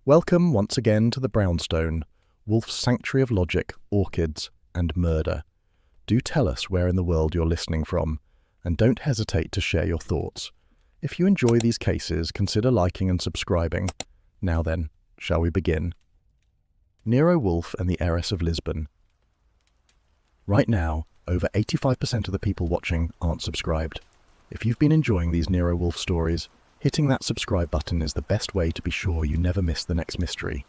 Welcome once again to the Brownstone, Wolfe's sanctuary of logic, orchids, and murder. Do tell us where in the world you're listening from, and don't hesitate to share your thoughts. If you enjoy these cases, consider liking and subscribing. Now then, shall we begin? Nero Wolfe and the Heiress of Lisbon. Right now, over 85% of the people watching aren't subscribed. If you've been enjoying these Nero Wolfe stories, hitting that subscribe button is the best way to be sure you never miss the next mystery.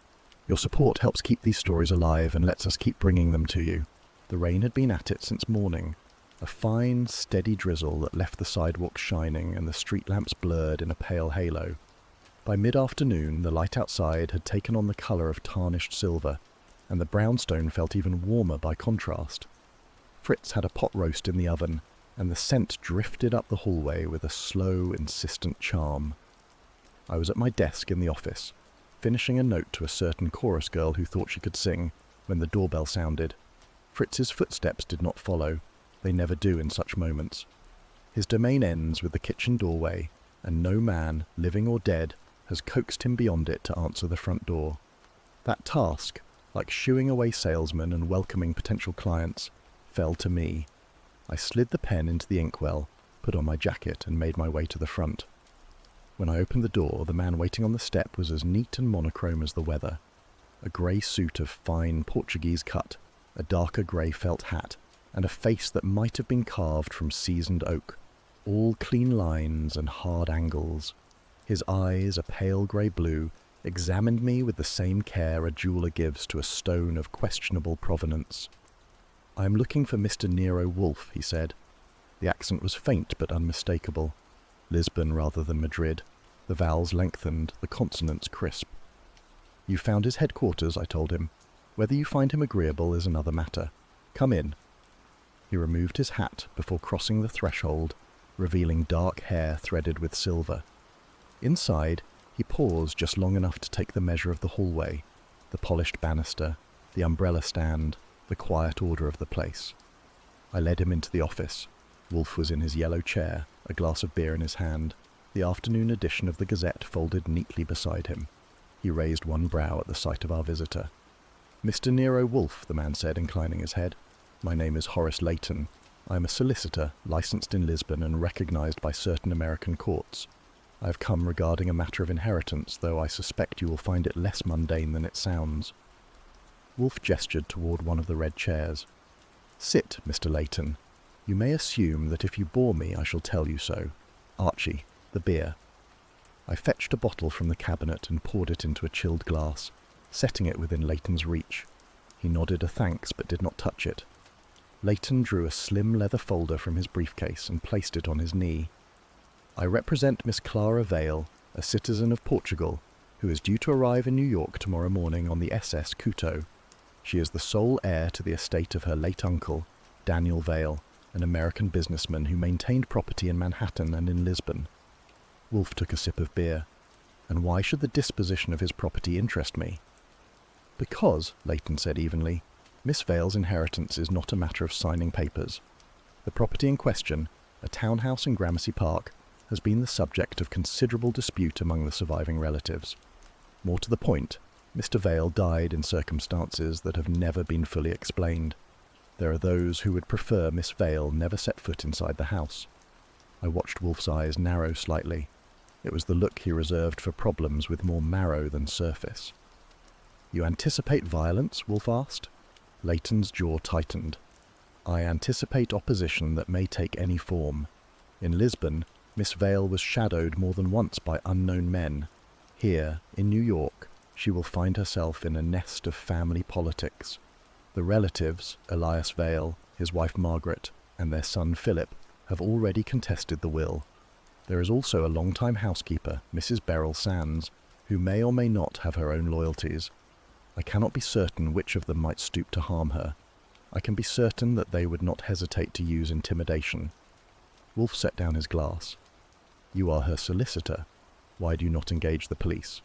Your support helps keep these stories alive and lets us keep bringing them to you. The rain had been at it since morning, a fine, steady drizzle that left the sidewalks shining and the street lamps blurred in a pale halo. By mid-afternoon, the light outside had taken on the colour of tarnished silver, and the brownstone felt even warmer by contrast. Fritz had a pot roast in the oven, and the scent drifted up the hallway with a slow, insistent charm. I was at my desk in the office, finishing a note to a certain chorus girl who thought she could sing, when the doorbell sounded. Fritz's footsteps did not follow. They never do in such moments. His domain ends with the kitchen doorway, and no man, living or dead, has coaxed him beyond it to answer the front door. That task, like shooing away salesmen and welcoming potential clients, fell to me. I slid the pen into the inkwell, put on my jacket, and made my way to the front. When I opened the door, the man waiting on the step was as neat and monochrome as the weather. A grey suit of fine Portuguese cut, a darker grey felt hat, and a face that might have been carved from seasoned oak, all clean lines and hard angles. His eyes, a pale grey blue, examined me with the same care a jeweller gives to a stone of questionable provenance. "I am looking for Mr. Nero Wolfe," he said. The accent was faint but unmistakable. Lisbon rather than Madrid. The vowels lengthened, the consonants crisp. "You found his headquarters," I told him. "Whether you find him agreeable is another matter. Come in." He removed his hat before crossing the threshold, revealing dark hair threaded with silver. Inside, he paused just long enough to take the measure of the hallway, the polished banister, the umbrella stand, the quiet order of the place. I led him into the office. Wolfe was in his yellow chair, a glass of beer in his hand, the afternoon edition of the Gazette folded neatly beside him. He raised one brow at the sight of our visitor. "Mr. Nero Wolfe," the man said, inclining his head. "My name is Horace Layton. I am a solicitor, licensed in Lisbon and recognized by certain American courts. I have come regarding a matter of inheritance, though I suspect you will find it less mundane than it sounds." Wolfe gestured toward one of the red chairs. "Sit, Mr. Layton. You may assume that if you bore me, I shall tell you so. Archie, the beer." I fetched a bottle from the cabinet and poured it into a chilled glass, setting it within Layton's reach. He nodded a thanks but did not touch it. Layton drew a slim leather folder from his briefcase and placed it on his knee. "I represent Miss Clara Vale, a citizen of Portugal, who is due to arrive in New York tomorrow morning on the SS Couto. She is the sole heir to the estate of her late uncle, Daniel Vale, an American businessman who maintained property in Manhattan and in Lisbon." Wolfe took a sip of beer. "And why should the disposition of his property interest me?" "Because," Layton said evenly, "Miss Vale's inheritance is not a matter of signing papers. The property in question, a townhouse in Gramercy Park, has been the subject of considerable dispute among the surviving relatives. More to the point, Mr. Vale died in circumstances that have never been fully explained. There are those who would prefer Miss Vale never set foot inside the house." I watched Wolfe's eyes narrow slightly. It was the look he reserved for problems with more marrow than surface. "You anticipate violence?" Wolfe asked. Layton's jaw tightened. "I anticipate opposition that may take any form. In Lisbon, Miss Vale was shadowed more than once by unknown men. Here, in New York, she will find herself in a nest of family politics. The relatives, Elias Vale, his wife Margaret, and their son Philip, have already contested the will. There is also a long-time housekeeper, Mrs. Beryl Sands, who may or may not have her own loyalties. I cannot be certain which of them might stoop to harm her. I can be certain that they would not hesitate to use intimidation." Wolfe set down his glass. "You are her solicitor. Why do you not engage the police?"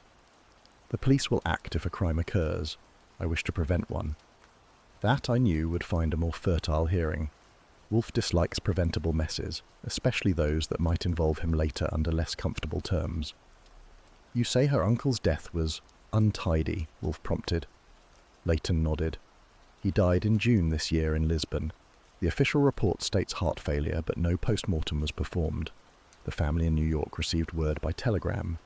"The police will act if a crime occurs. I wish to prevent one." That, I knew, would find a more fertile hearing. Wolfe dislikes preventable messes, especially those that might involve him later under less comfortable terms. "You say her uncle's death was Untidy, Wolfe prompted. Leighton nodded. He died in June this year in Lisbon. The official report states heart failure, but no post-mortem was performed. The family in New York received word by telegram.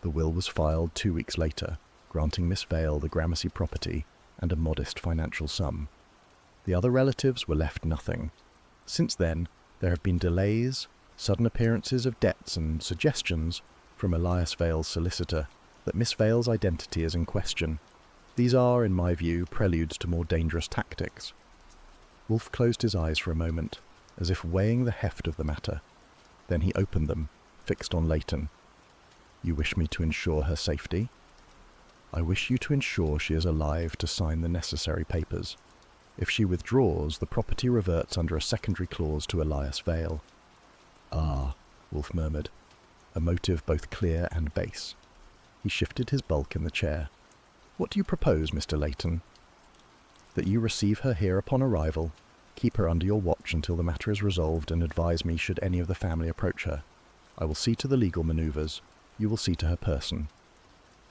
The will was filed 2 weeks later, granting Miss Vale the Gramercy property and a modest financial sum. The other relatives were left nothing. Since then, there have been delays, sudden appearances of debts and suggestions from Elias Vale's solicitor that Miss Vale's identity is in question. These are, in my view, preludes to more dangerous tactics. Wolfe closed his eyes for a moment, as if weighing the heft of the matter. Then he opened them, fixed on Leighton. You wish me to ensure her safety? I wish you to ensure she is alive to sign the necessary papers. If she withdraws, the property reverts under a secondary clause to Elias Vale. Ah, Wolfe murmured, a motive both clear and base. He shifted his bulk in the chair. What do you propose, Mr. Leighton? That you receive her here upon arrival, keep her under your watch until the matter is resolved, and advise me should any of the family approach her. I will see to the legal manoeuvres. You will see to her person.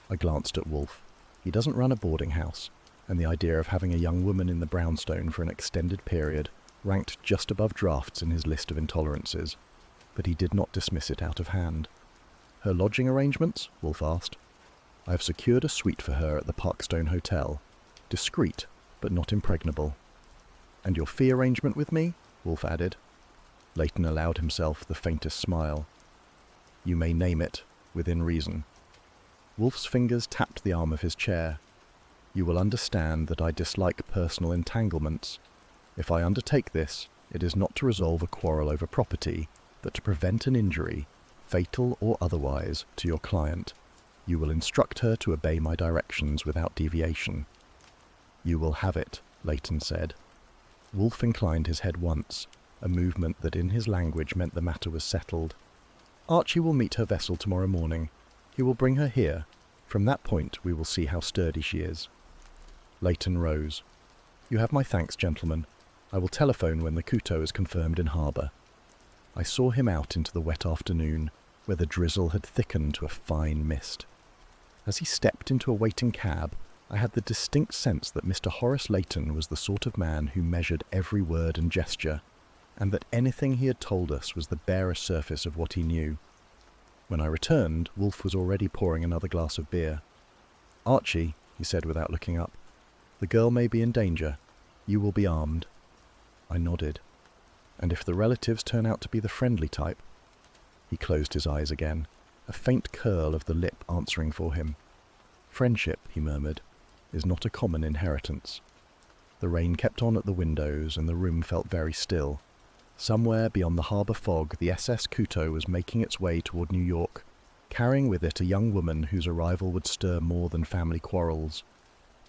I glanced at Wolfe. He doesn't run a boarding house, and the idea of having a young woman in the brownstone for an extended period ranked just above drafts in his list of intolerances, but he did not dismiss it out of hand. Her lodging arrangements? Wolfe asked. I have secured a suite for her at the Parkstone Hotel. Discreet, but not impregnable. And your fee arrangement with me? Wolfe added. Leighton allowed himself the faintest smile. You may name it, within reason. Wolfe's fingers tapped the arm of his chair. You will understand that I dislike personal entanglements. If I undertake this, it is not to resolve a quarrel over property, but to prevent an injury, fatal or otherwise, to your client. You will instruct her to obey my directions without deviation. You will have it, Leighton said. Wolfe inclined his head once, a movement that in his language meant the matter was settled. Archie will meet her vessel tomorrow morning. He will bring her here. From that point we will see how sturdy she is. Leighton rose. You have my thanks, gentlemen. I will telephone when the Couteau is confirmed in harbour. I saw him out into the wet afternoon, where the drizzle had thickened to a fine mist. As he stepped into a waiting cab, I had the distinct sense that Mr. Horace Leighton was the sort of man who measured every word and gesture, and that anything he had told us was the barest surface of what he knew. When I returned, Wolfe was already pouring another glass of beer. Archie, he said without looking up, the girl may be in danger. You will be armed. I nodded. And if the relatives turn out to be the friendly type? He closed his eyes again, a faint curl of the lip answering for him. Friendship, he murmured, is not a common inheritance. The rain kept on at the windows, and the room felt very still. Somewhere beyond the harbour fog, the SS Couteau was making its way toward New York, carrying with it a young woman whose arrival would stir more than family quarrels.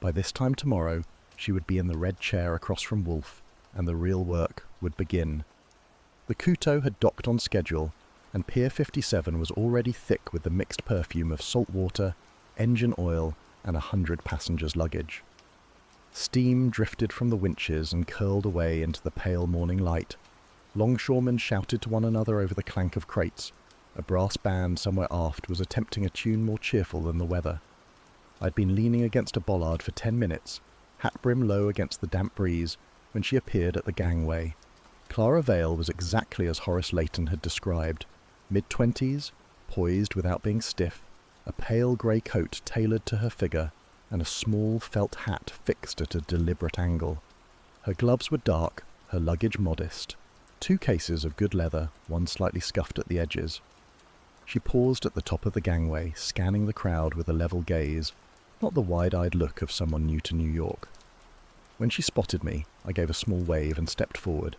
By this time tomorrow, she would be in the red chair across from Wolfe, and the real work would begin. The Couteau had docked on schedule, and Pier 57 was already thick with the mixed perfume of salt water, engine oil, and 100 passengers' luggage. Steam drifted from the winches and curled away into the pale morning light. Longshoremen shouted to one another over the clank of crates. A brass band somewhere aft was attempting a tune more cheerful than the weather. I'd been leaning against a bollard for 10 minutes, hat brim low against the damp breeze, when she appeared at the gangway. Clara Vale was exactly as Horace Leighton had described. Mid-20s, poised without being stiff, a pale grey coat tailored to her figure, and a small felt hat fixed at a deliberate angle. Her gloves were dark, her luggage modest. 2 cases of good leather, one slightly scuffed at the edges. She paused at the top of the gangway, scanning the crowd with a level gaze, not the wide-eyed look of someone new to New York. When she spotted me, I gave a small wave and stepped forward.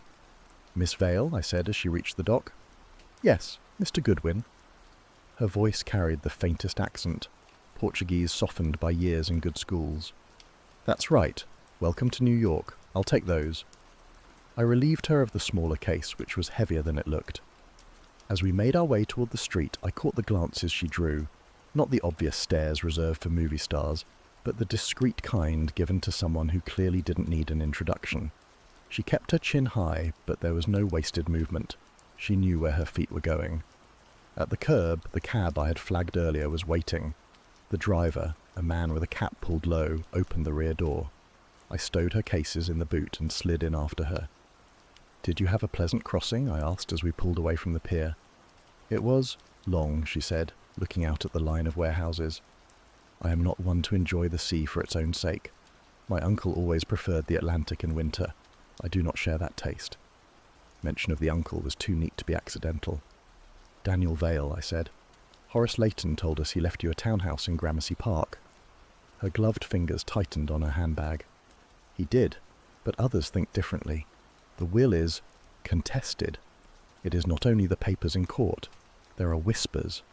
"Miss Vale," I said as she reached the dock. "Yes, Mr. Goodwin." Her voice carried the faintest accent, Portuguese softened by years in good schools. "That's right. Welcome to New York. I'll take those." I relieved her of the smaller case, which was heavier than it looked. As we made our way toward the street, I caught the glances she drew, not the obvious stares reserved for movie stars, but the discreet kind given to someone who clearly didn't need an introduction. She kept her chin high, but there was no wasted movement. She knew where her feet were going. At the curb, the cab I had flagged earlier was waiting. The driver, A man with a cap pulled low opened the rear door. I stowed her cases in the boot and slid in after her. "Did you have a pleasant crossing?" I asked as we pulled away from the pier. "It was long," she said, looking out at the line of warehouses. "I am not one to enjoy the sea for its own sake. My uncle always preferred the Atlantic in winter. I do not share that taste." Mention of the uncle was too neat to be accidental. "Daniel Vale," I said. "Horace Layton told us he left you a townhouse in Gramercy Park." Her gloved fingers tightened on her handbag. "He did, but others think differently. The will is contested. It is not only the papers in court. There are whispers.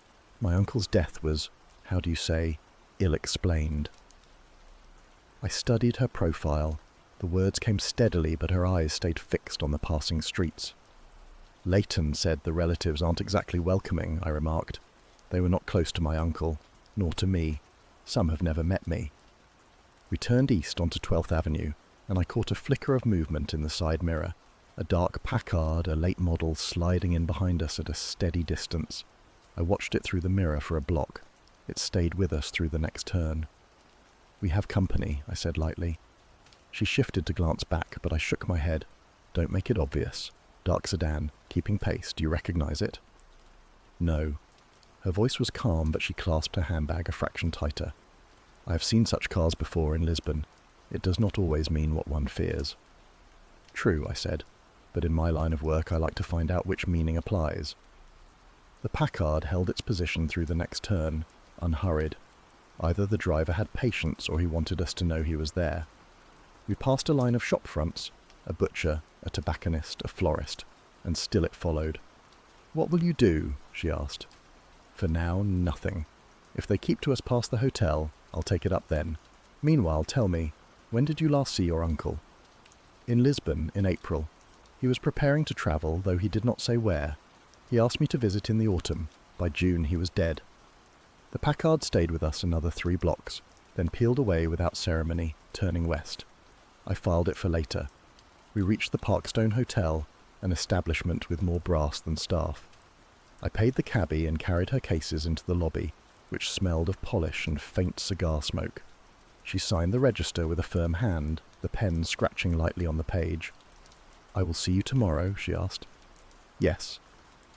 My uncle's death was, how do you say, ill-explained." I studied her profile. The words came steadily, but her eyes stayed fixed on the passing streets. "Layton said the relatives aren't exactly welcoming," I remarked. "They were not close to my uncle, nor to me. Some have never met me." We turned east onto 12th Avenue, and I caught a flicker of movement in the side mirror. A dark Packard, a late model, sliding in behind us at a steady distance. I watched it through the mirror for a block. It stayed with us through the next turn. "We have company," I said lightly. She shifted to glance back, but I shook my head. "Don't make it obvious. Dark sedan, keeping pace. Do you recognize it?" "No." Her voice was calm, but she clasped her handbag a fraction tighter. "I have seen such cars before in Lisbon. It does not always mean what one fears." "True," I said, "but in my line of work I like to find out which meaning applies." The Packard held its position through the next turn, unhurried. Either the driver had patience or he wanted us to know he was there. We passed a line of shop fronts, a butcher, a tobacconist, a florist, and still it followed. "What will you do?" she asked. "For now, nothing. If they keep to us past the hotel, I'll take it up then. Meanwhile, tell me, when did you last see your uncle?" "In Lisbon, in April. He was preparing to travel, though he did not say where. He asked me to visit in the autumn. By June he was dead." The Packard stayed with us another 3 blocks, then peeled away without ceremony, turning west. I filed it for later. We reached the Parkstone Hotel, an establishment with more brass than staff. I paid the cabbie and carried her cases into the lobby, which smelled of polish and faint cigar smoke. She signed the register with a firm hand, the pen scratching lightly on the page. "I will see you tomorrow?" she asked. "Yes.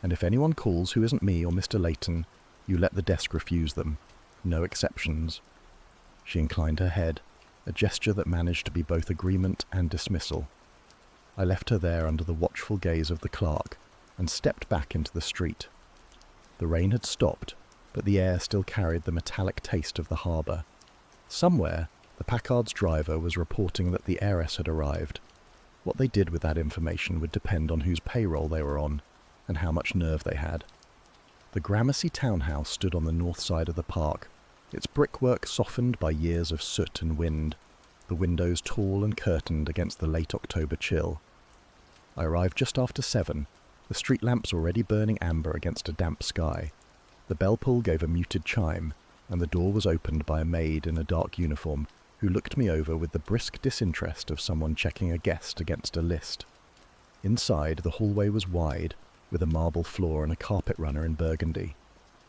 And if anyone calls who isn't me or Mr. Layton, you let the desk refuse them. No exceptions." She inclined her head, a gesture that managed to be both agreement and dismissal. I left her there under the watchful gaze of the clerk and stepped back into the street. The rain had stopped, but the air still carried the metallic taste of the harbour. Somewhere, the Packard's driver was reporting that the heiress had arrived. What they did with that information would depend on whose payroll they were on, and how much nerve they had. The Gramercy townhouse stood on the north side of the park, its brickwork softened by years of soot and wind, the windows tall and curtained against the late October chill. I arrived just after 7, the street lamps already burning amber against a damp sky. The bell pull gave a muted chime, and the door was opened by a maid in a dark uniform who looked me over with the brisk disinterest of someone checking a guest against a list. Inside, the hallway was wide, with a marble floor and a carpet runner in burgundy.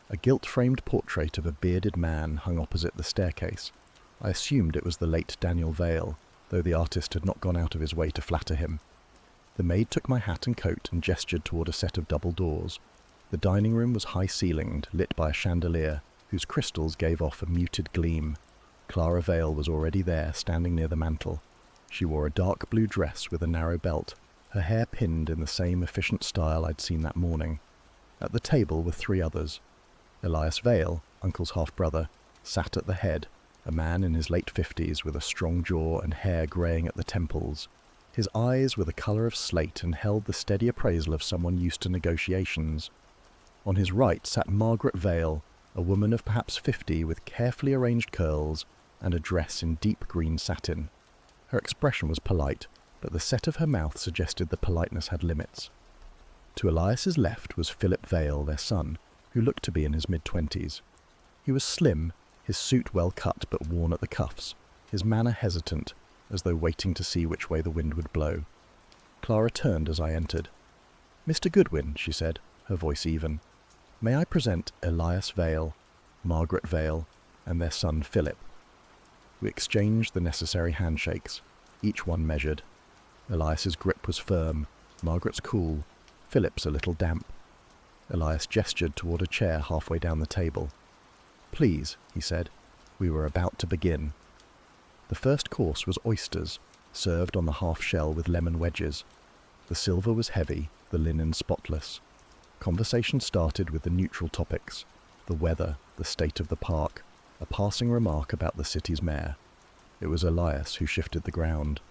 A gilt-framed portrait of a bearded man hung opposite the staircase. I assumed it was the late Daniel Vale, though the artist had not gone out of his way to flatter him. The maid took my hat and coat and gestured toward a set of double doors. The dining room was high-ceilinged, lit by a chandelier, whose crystals gave off a muted gleam. Clara Vale was already there, standing near the mantel. She wore a dark blue dress with a narrow belt, her hair pinned in the same efficient style I'd seen that morning. At the table were 3 others. Elias Vale, Uncle's half-brother, sat at the head, a man in his late 50s with a strong jaw and hair greying at the temples. His eyes were the colour of slate and held the steady appraisal of someone used to negotiations. On his right sat Margaret Vale, a woman of perhaps 50 with carefully arranged curls and a dress in deep green satin. Her expression was polite, but the set of her mouth suggested the politeness had limits. To Elias's left was Philip Vale, their son, who looked to be in his mid-20s. He was slim, his suit well cut but worn at the cuffs, his manner hesitant, as though waiting to see which way the wind would blow. Clara turned as I entered. "Mr. Goodwin," she said, her voice even. "May I present Elias Vale, Margaret Vale, and their son Philip?" We exchanged the necessary handshakes, each one measured. Elias's grip was firm, Margaret's cool, Philip's a little damp. Elias gestured toward a chair halfway down the table. "Please," he said. We were about to begin. The first course was oysters, served on the half shell with lemon wedges. The silver was heavy, the linen spotless. Conversation started with the neutral topics: the weather, the state of the park, a passing remark about the city's mayor. It was Elias who shifted the ground.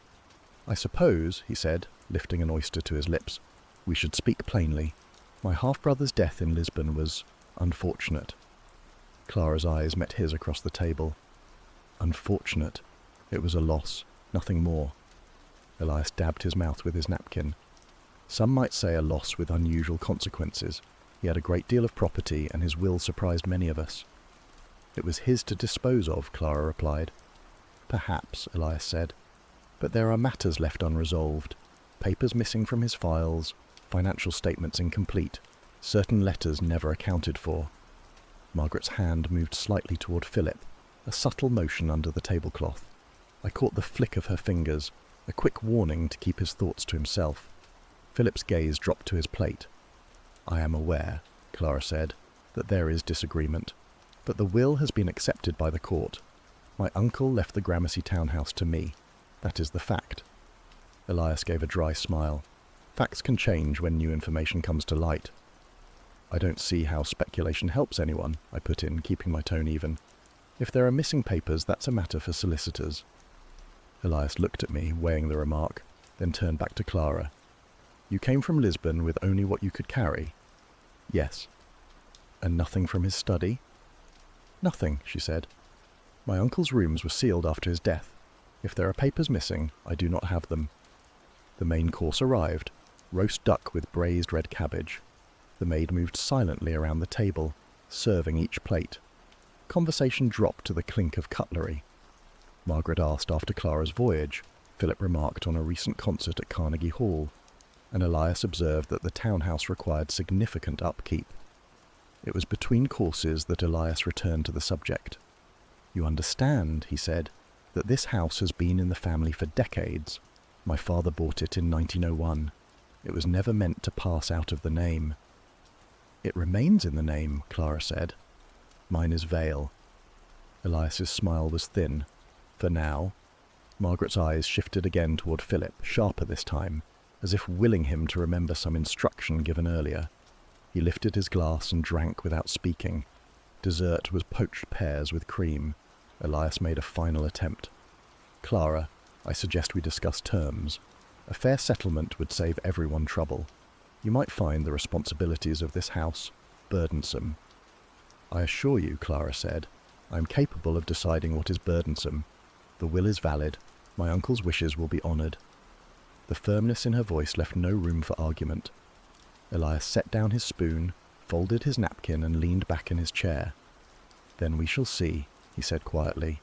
"I suppose," he said, lifting an oyster to his lips, "we should speak plainly. My half-brother's death in Lisbon was unfortunate." Clara's eyes met his across the table. Unfortunate. It was a loss, nothing more. Elias dabbed his mouth with his napkin. Some might say a loss with unusual consequences. He had a great deal of property, and his will surprised many of us. "It was his to dispose of," Clara replied. "Perhaps," Elias said. "But there are matters left unresolved. Papers missing from his files, financial statements incomplete, certain letters never accounted for." Margaret's hand moved slightly toward Philip, a subtle motion under the tablecloth. I caught the flick of her fingers, a quick warning to keep his thoughts to himself. Philip's gaze dropped to his plate. "I am aware," Clara said, "that there is disagreement, but the will has been accepted by the court. My uncle left the Gramercy townhouse to me. That is the fact." Elias gave a dry smile. "Facts can change when new information comes to light." "I don't see how speculation helps anyone," I put in, keeping my tone even. "If there are missing papers, that's a matter for solicitors." Elias looked at me, weighing the remark, then turned back to Clara. "You came from Lisbon with only what you could carry?" "Yes." "And nothing from his study?" "Nothing," she said. "My uncle's rooms were sealed after his death. If there are papers missing, I do not have them." The main course arrived, roast duck with braised red cabbage. The maid moved silently around the table, serving each plate. Conversation dropped to the clink of cutlery. Margaret asked after Clara's voyage. Philip remarked on a recent concert at Carnegie Hall, and Elias observed that the townhouse required significant upkeep. It was between courses that Elias returned to the subject. "You understand," he said, "that this house has been in the family for decades. My father bought it in 1901. It was never meant to pass out of the name." "It remains in the name," Clara said. "Mine is Vale." Elias's smile was thin. "For now." Margaret's eyes shifted again toward Philip, sharper this time, as if willing him to remember some instruction given earlier. He lifted his glass and drank without speaking. Dessert was poached pears with cream. Elias made a final attempt. "Clara, I suggest we discuss terms. A fair settlement would save everyone trouble. You might find the responsibilities of this house burdensome." "I assure you," Clara said, "I am capable of deciding what is burdensome. The will is valid. My uncle's wishes will be honoured." The firmness in her voice left no room for argument. Elias set down his spoon, folded his napkin, and leaned back in his chair. "Then we shall see," he said quietly.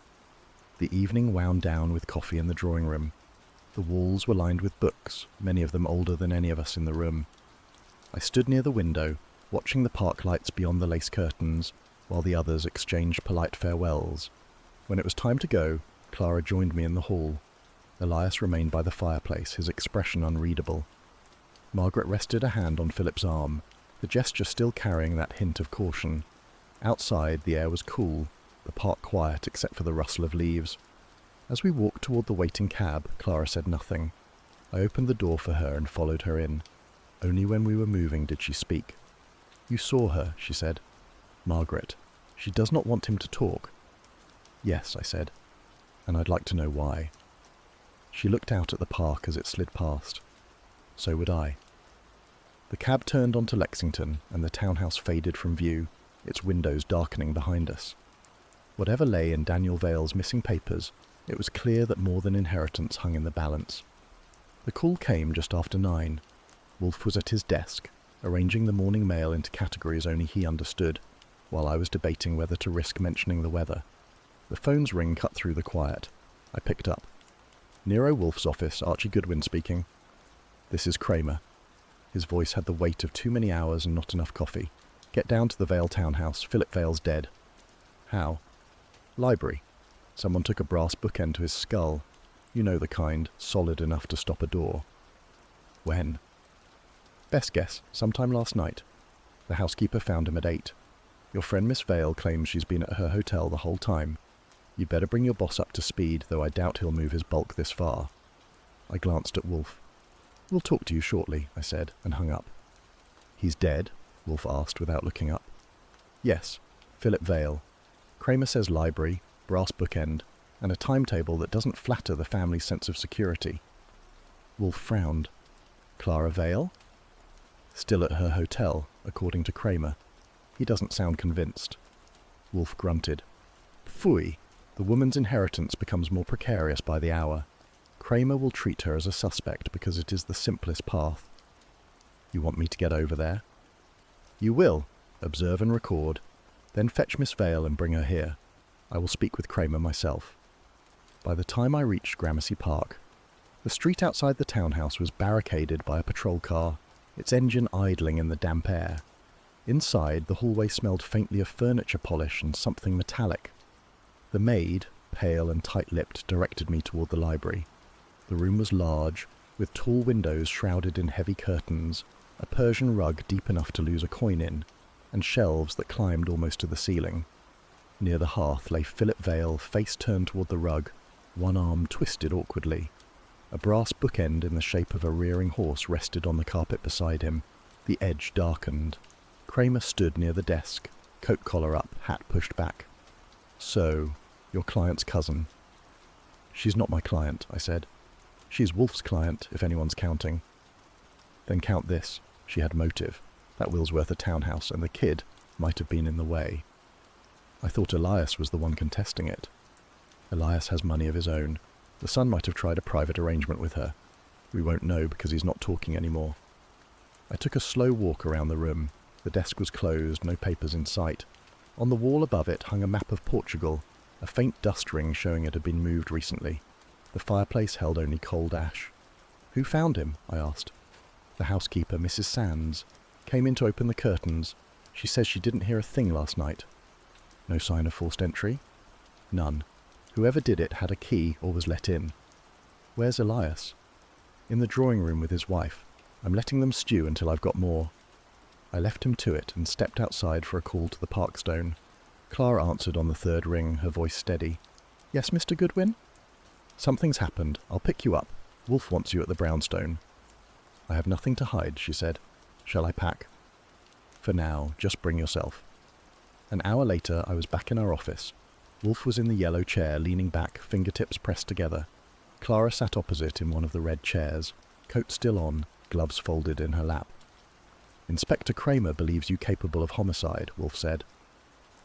The evening wound down with coffee in the drawing room. The walls were lined with books, many of them older than any of us in the room. I stood near the window, watching the park lights beyond the lace curtains, while the others exchanged polite farewells. When it was time to go, Clara joined me in the hall. Elias remained by the fireplace, his expression unreadable. Margaret rested a hand on Philip's arm, the gesture still carrying that hint of caution. Outside, the air was cool, the park quiet except for the rustle of leaves. As we walked toward the waiting cab, Clara said nothing. I opened the door for her and followed her in. Only when we were moving did she speak. "You saw her," she said. "Margaret. She does not want him to talk." "Yes," I said, "and I'd like to know why." She looked out at the park as it slid past. So would I. The cab turned onto Lexington, and the townhouse faded from view, its windows darkening behind us. Whatever lay in Daniel Vale's missing papers, it was clear that more than inheritance hung in the balance. The call came just after 9. Wolfe was at his desk, arranging the morning mail into categories only he understood, while I was debating whether to risk mentioning the weather. The phone's ring cut through the quiet. I picked up. "Nero Wolfe's office, Archie Goodwin speaking." "This is Kramer." His voice had the weight of too many hours and not enough coffee. "Get down to the Vale townhouse. Philip Vale's dead." "How?" "Library." Someone took a brass bookend to his skull. You know the kind, solid enough to stop a door. When? Best guess, sometime last night. The housekeeper found him at 8. Your friend Miss Vale claims she's been at her hotel the whole time. You'd better bring your boss up to speed, though I doubt he'll move his bulk this far. I glanced at Wolfe. We'll talk to you shortly, I said, and hung up. He's dead? Wolfe asked without looking up. Yes, Philip Vale. Kramer says library, brass bookend, and a timetable that doesn't flatter the family's sense of security. Wolfe frowned. Clara Vale? Still at her hotel, according to Kramer. He doesn't sound convinced. Wolfe grunted. Phooey, the woman's inheritance becomes more precarious by the hour. Kramer will treat her as a suspect because it is the simplest path. You want me to get over there? You will. Observe and record. Then fetch Miss Vale and bring her here. I will speak with Kramer myself. By the time I reached Gramercy Park, the street outside the townhouse was barricaded by a patrol car, its engine idling in the damp air. Inside, the hallway smelled faintly of furniture polish and something metallic. The maid, pale and tight-lipped, directed me toward the library. The room was large, with tall windows shrouded in heavy curtains, a Persian rug deep enough to lose a coin in, and shelves that climbed almost to the ceiling. Near the hearth lay Philip Vale, face turned toward the rug, one arm twisted awkwardly. A brass bookend in the shape of a rearing horse rested on the carpet beside him. The edge darkened. Kramer stood near the desk, coat collar up, hat pushed back. So, your client's cousin. She's not my client, I said. She's Wolfe's client, if anyone's counting. Then count this. She had motive. That will's worth a townhouse, and the kid might have been in the way. I thought Elias was the one contesting it. Elias has money of his own. The son might have tried a private arrangement with her. We won't know because he's not talking anymore. I took a slow walk around the room. The desk was closed, no papers in sight. On the wall above it hung a map of Portugal, a faint dust ring showing it had been moved recently. The fireplace held only cold ash. Who found him? I asked. The housekeeper, Mrs. Sands, came in to open the curtains. She says she didn't hear a thing last night. No sign of forced entry? None. Whoever did it had a key or was let in. Where's Elias? In the drawing room with his wife. I'm letting them stew until I've got more. I left him to it and stepped outside for a call to the Parkstone. Clara answered on the third ring, her voice steady. Yes, Mr. Goodwin? Something's happened. I'll pick you up. Wolfe wants you at the brownstone. I have nothing to hide, she said. Shall I pack? For now, just bring yourself. An hour later, I was back in our office. Wolfe was in the yellow chair, leaning back, fingertips pressed together. Clara sat opposite in one of the red chairs, coat still on, gloves folded in her lap. Inspector Kramer believes you capable of homicide, Wolfe said.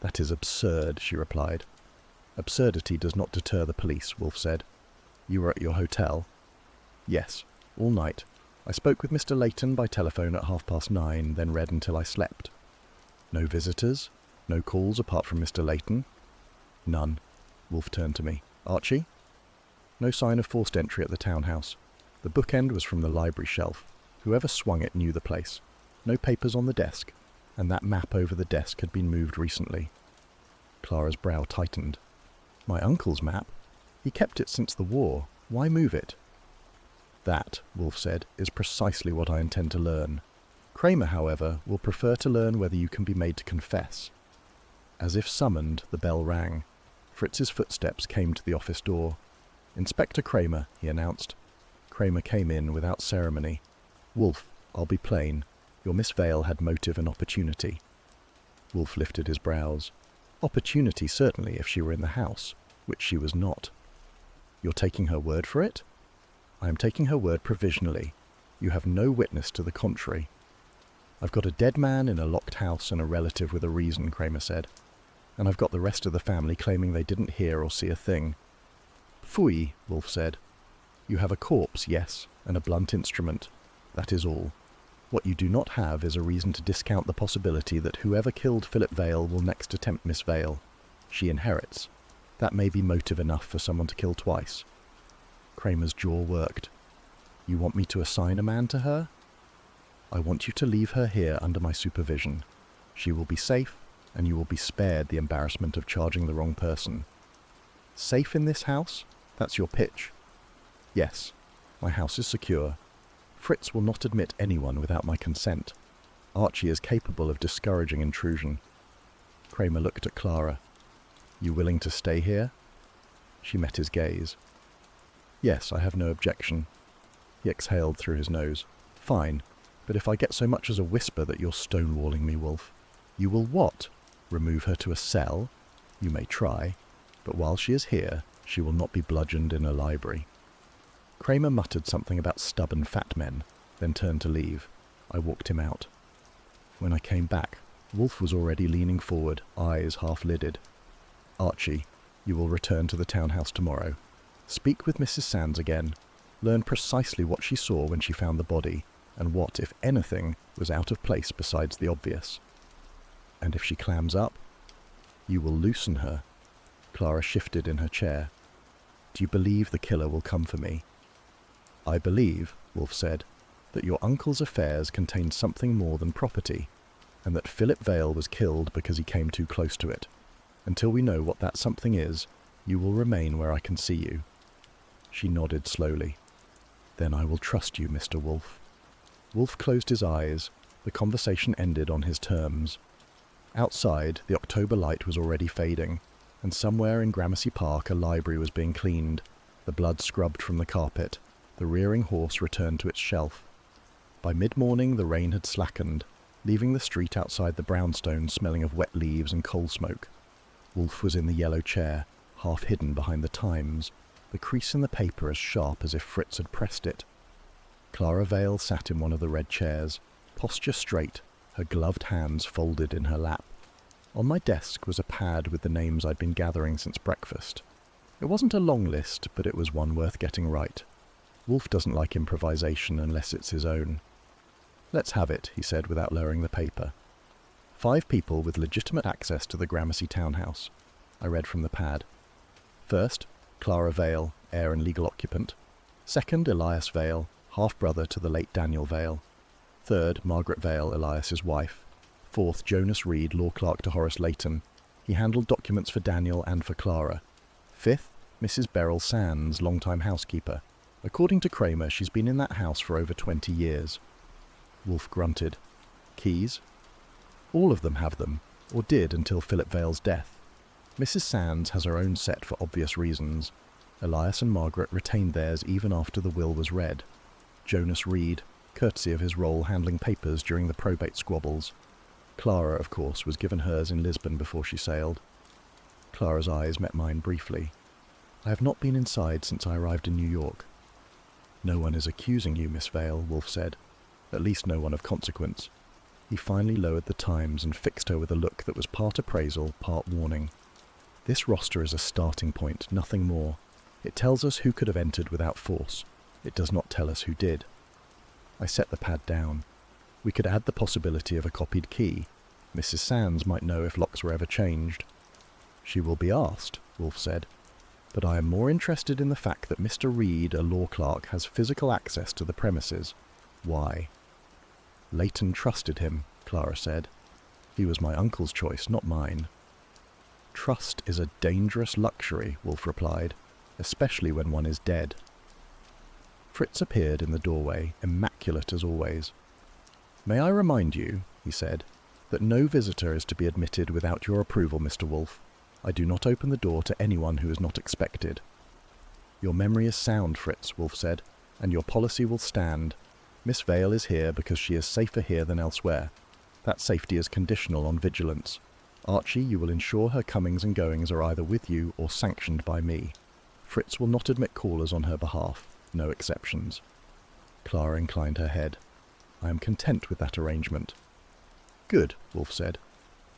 That is absurd, she replied. Absurdity does not deter the police, Wolfe said. You were at your hotel? Yes, all night. I spoke with Mr. Layton by telephone at 9:30, then read until I slept. No visitors? No calls apart from Mr. Layton? None. Wolfe turned to me. Archie? No sign of forced entry at the townhouse. The bookend was from the library shelf. Whoever swung it knew the place. No papers on the desk, and that map over the desk had been moved recently. Clara's brow tightened. My uncle's map? He kept it since the war. Why move it? That, Wolfe said, is precisely what I intend to learn. Kramer, however, will prefer to learn whether you can be made to confess. As if summoned, the bell rang. Fritz's footsteps came to the office door. Inspector Kramer, he announced. Kramer came in without ceremony. Wolfe, I'll be plain. Your Miss Vale had motive and opportunity. Wolfe lifted his brows. Opportunity, certainly, if she were in the house, which she was not. You're taking her word for it? I am taking her word provisionally. You have no witness to the contrary. I've got a dead man in a locked house and a relative with a reason, Kramer said. And I've got the rest of the family claiming they didn't hear or see a thing. Phooey, Wolfe said. You have a corpse, yes, and a blunt instrument. That is all. What you do not have is a reason to discount the possibility that whoever killed Philip Vale will next attempt Miss Vale. She inherits. That may be motive enough for someone to kill twice. Kramer's jaw worked. You want me to assign a man to her? I want you to leave her here under my supervision. She will be safe, and you will be spared the embarrassment of charging the wrong person. Safe in this house? That's your pitch. Yes, my house is secure. Fritz will not admit anyone without my consent. Archie is capable of discouraging intrusion. Kramer looked at Clara. You willing to stay here? She met his gaze. Yes, I have no objection. He exhaled through his nose. Fine, but if I get so much as a whisper that you're stonewalling me, Wolfe. You will what? Remove her to a cell? You may try, but while she is here, she will not be bludgeoned in a library. Kramer muttered something about stubborn fat men, then turned to leave. I walked him out. When I came back, Wolfe was already leaning forward, eyes half-lidded. Archie, you will return to the townhouse tomorrow. Speak with Mrs. Sands again. Learn precisely what she saw when she found the body, and what, if anything, was out of place besides the obvious. And if she clams up, you will loosen her. Clara shifted in her chair. Do you believe the killer will come for me? I believe, Wolfe said, that your uncle's affairs contained something more than property, and that Philip Vale was killed because he came too close to it. Until we know what that something is, you will remain where I can see you. She nodded slowly. Then I will trust you, Mr. Wolfe. Wolfe closed his eyes. The conversation ended on his terms. Outside, the October light was already fading, and somewhere in Gramercy Park a library was being cleaned, the blood scrubbed from the carpet, the rearing horse returned to its shelf. By mid-morning the rain had slackened, leaving the street outside the brownstone smelling of wet leaves and coal smoke. Wolfe was in the yellow chair, half hidden behind the Times, the crease in the paper as sharp as if Fritz had pressed it. Clara Vale sat in one of the red chairs, posture straight, her gloved hands folded in her lap. On my desk was a pad with the names I'd been gathering since breakfast. It wasn't a long list, but it was one worth getting right. Wolfe doesn't like improvisation unless it's his own. Let's have it, he said without lowering the paper. 5 people with legitimate access to the Gramercy townhouse. I read from the pad. First, Clara Vale, heir and legal occupant. Second, Elias Vale, half-brother to the late Daniel Vale. Third, Margaret Vale, Elias's wife. Fourth, Jonas Reed, law clerk to Horace Layton. He handled documents for Daniel and for Clara. Fifth, Mrs. Beryl Sands, long-time housekeeper. According to Kramer, she's been in that house for over 20 years. Wolfe grunted. Keys? All of them have them, or did until Philip Vale's death. Mrs. Sands has her own set for obvious reasons. Elias and Margaret retained theirs even after the will was read. Jonas Reed, courtesy of his role handling papers during the probate squabbles. Clara, of course, was given hers in Lisbon before she sailed. Clara's eyes met mine briefly. I have not been inside since I arrived in New York. No one is accusing you, Miss Vale, Wolfe said. At least no one of consequence. He finally lowered the Times and fixed her with a look that was part appraisal, part warning. This roster is a starting point, nothing more. It tells us who could have entered without force. It does not tell us who did. I set the pad down. We could add the possibility of a copied key. Mrs. Sands might know if locks were ever changed. She will be asked, Wolfe said. But I am more interested in the fact that Mr. Reed, a law clerk, has physical access to the premises. Why? Layton trusted him, Clara said. He was my uncle's choice, not mine. Trust is a dangerous luxury, Wolfe replied, especially when one is dead. Fritz appeared in the doorway, immaculate as always. May I remind you, he said, that no visitor is to be admitted without your approval, Mr. Wolfe. I do not open the door to anyone who is not expected. Your memory is sound, Fritz, Wolfe said, and your policy will stand. Miss Vale is here because she is safer here than elsewhere. That safety is conditional on vigilance. Archie, you will ensure her comings and goings are either with you or sanctioned by me. Fritz will not admit callers on her behalf. No exceptions. Clara inclined her head. I am content with that arrangement. Good, Wolfe said.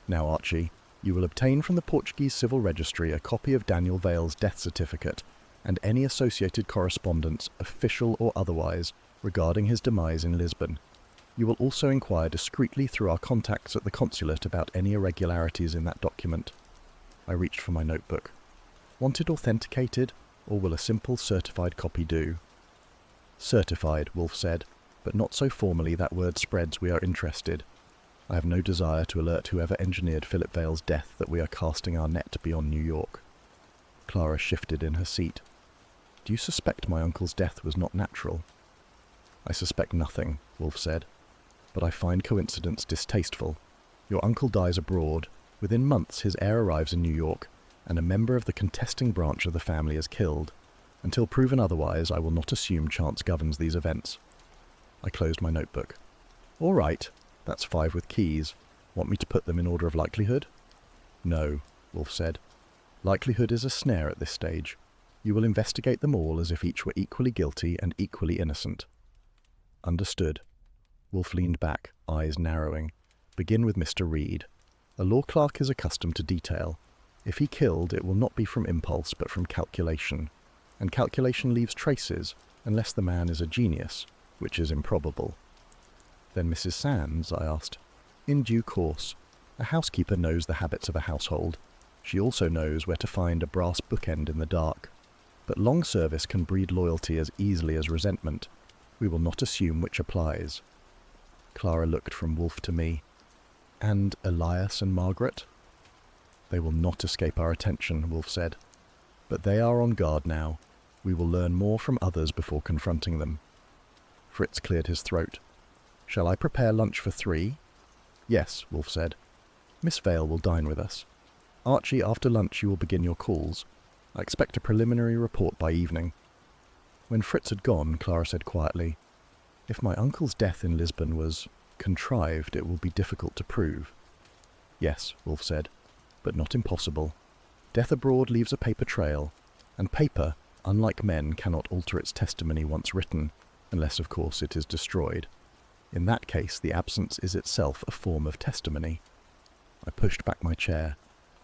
Now, Archie, you will obtain from the Portuguese Civil Registry a copy of Daniel Vale's death certificate and any associated correspondence, official or otherwise, regarding his demise in Lisbon. You will also inquire discreetly through our contacts at the consulate about any irregularities in that document. I reached for my notebook. Want it authenticated, or will a simple certified copy do? Certified, Wolfe said, but not so formally that word spreads we are interested. I have no desire to alert whoever engineered Philip Vale's death that we are casting our net beyond New York. Clara shifted in her seat. Do you suspect my uncle's death was not natural? I suspect nothing, Wolfe said, but I find coincidence distasteful. Your uncle dies abroad. Within months his heir arrives in New York, and a member of the contesting branch of the family is killed. Until proven otherwise, I will not assume chance governs these events. I closed my notebook. All right, that's 5 with keys. Want me to put them in order of likelihood? No, Wolfe said. Likelihood is a snare at this stage. You will investigate them all as if each were equally guilty and equally innocent. Understood. Wolfe leaned back, eyes narrowing. Begin with Mr. Reed. A law clerk is accustomed to detail. If he killed, it will not be from impulse but from calculation. And calculation leaves traces, unless the man is a genius, which is improbable. Then Mrs. Sands, I asked. In due course. A housekeeper knows the habits of a household. She also knows where to find a brass bookend in the dark. But long service can breed loyalty as easily as resentment. We will not assume which applies. Clara looked from Wolfe to me. And Elias and Margaret? They will not escape our attention, Wolfe said. But they are on guard now. We will learn more from others before confronting them. Fritz cleared his throat. Shall I prepare lunch for 3? Yes, Wolfe said. Miss Vale will dine with us. Archie, after lunch you will begin your calls. I expect a preliminary report by evening. When Fritz had gone, Clara said quietly, If my uncle's death in Lisbon was contrived, it will be difficult to prove. Yes, Wolfe said, but not impossible. Death abroad leaves a paper trail, and paper, unlike men, cannot alter its testimony once written, unless, of course, it is destroyed. In that case, the absence is itself a form of testimony. I pushed back my chair.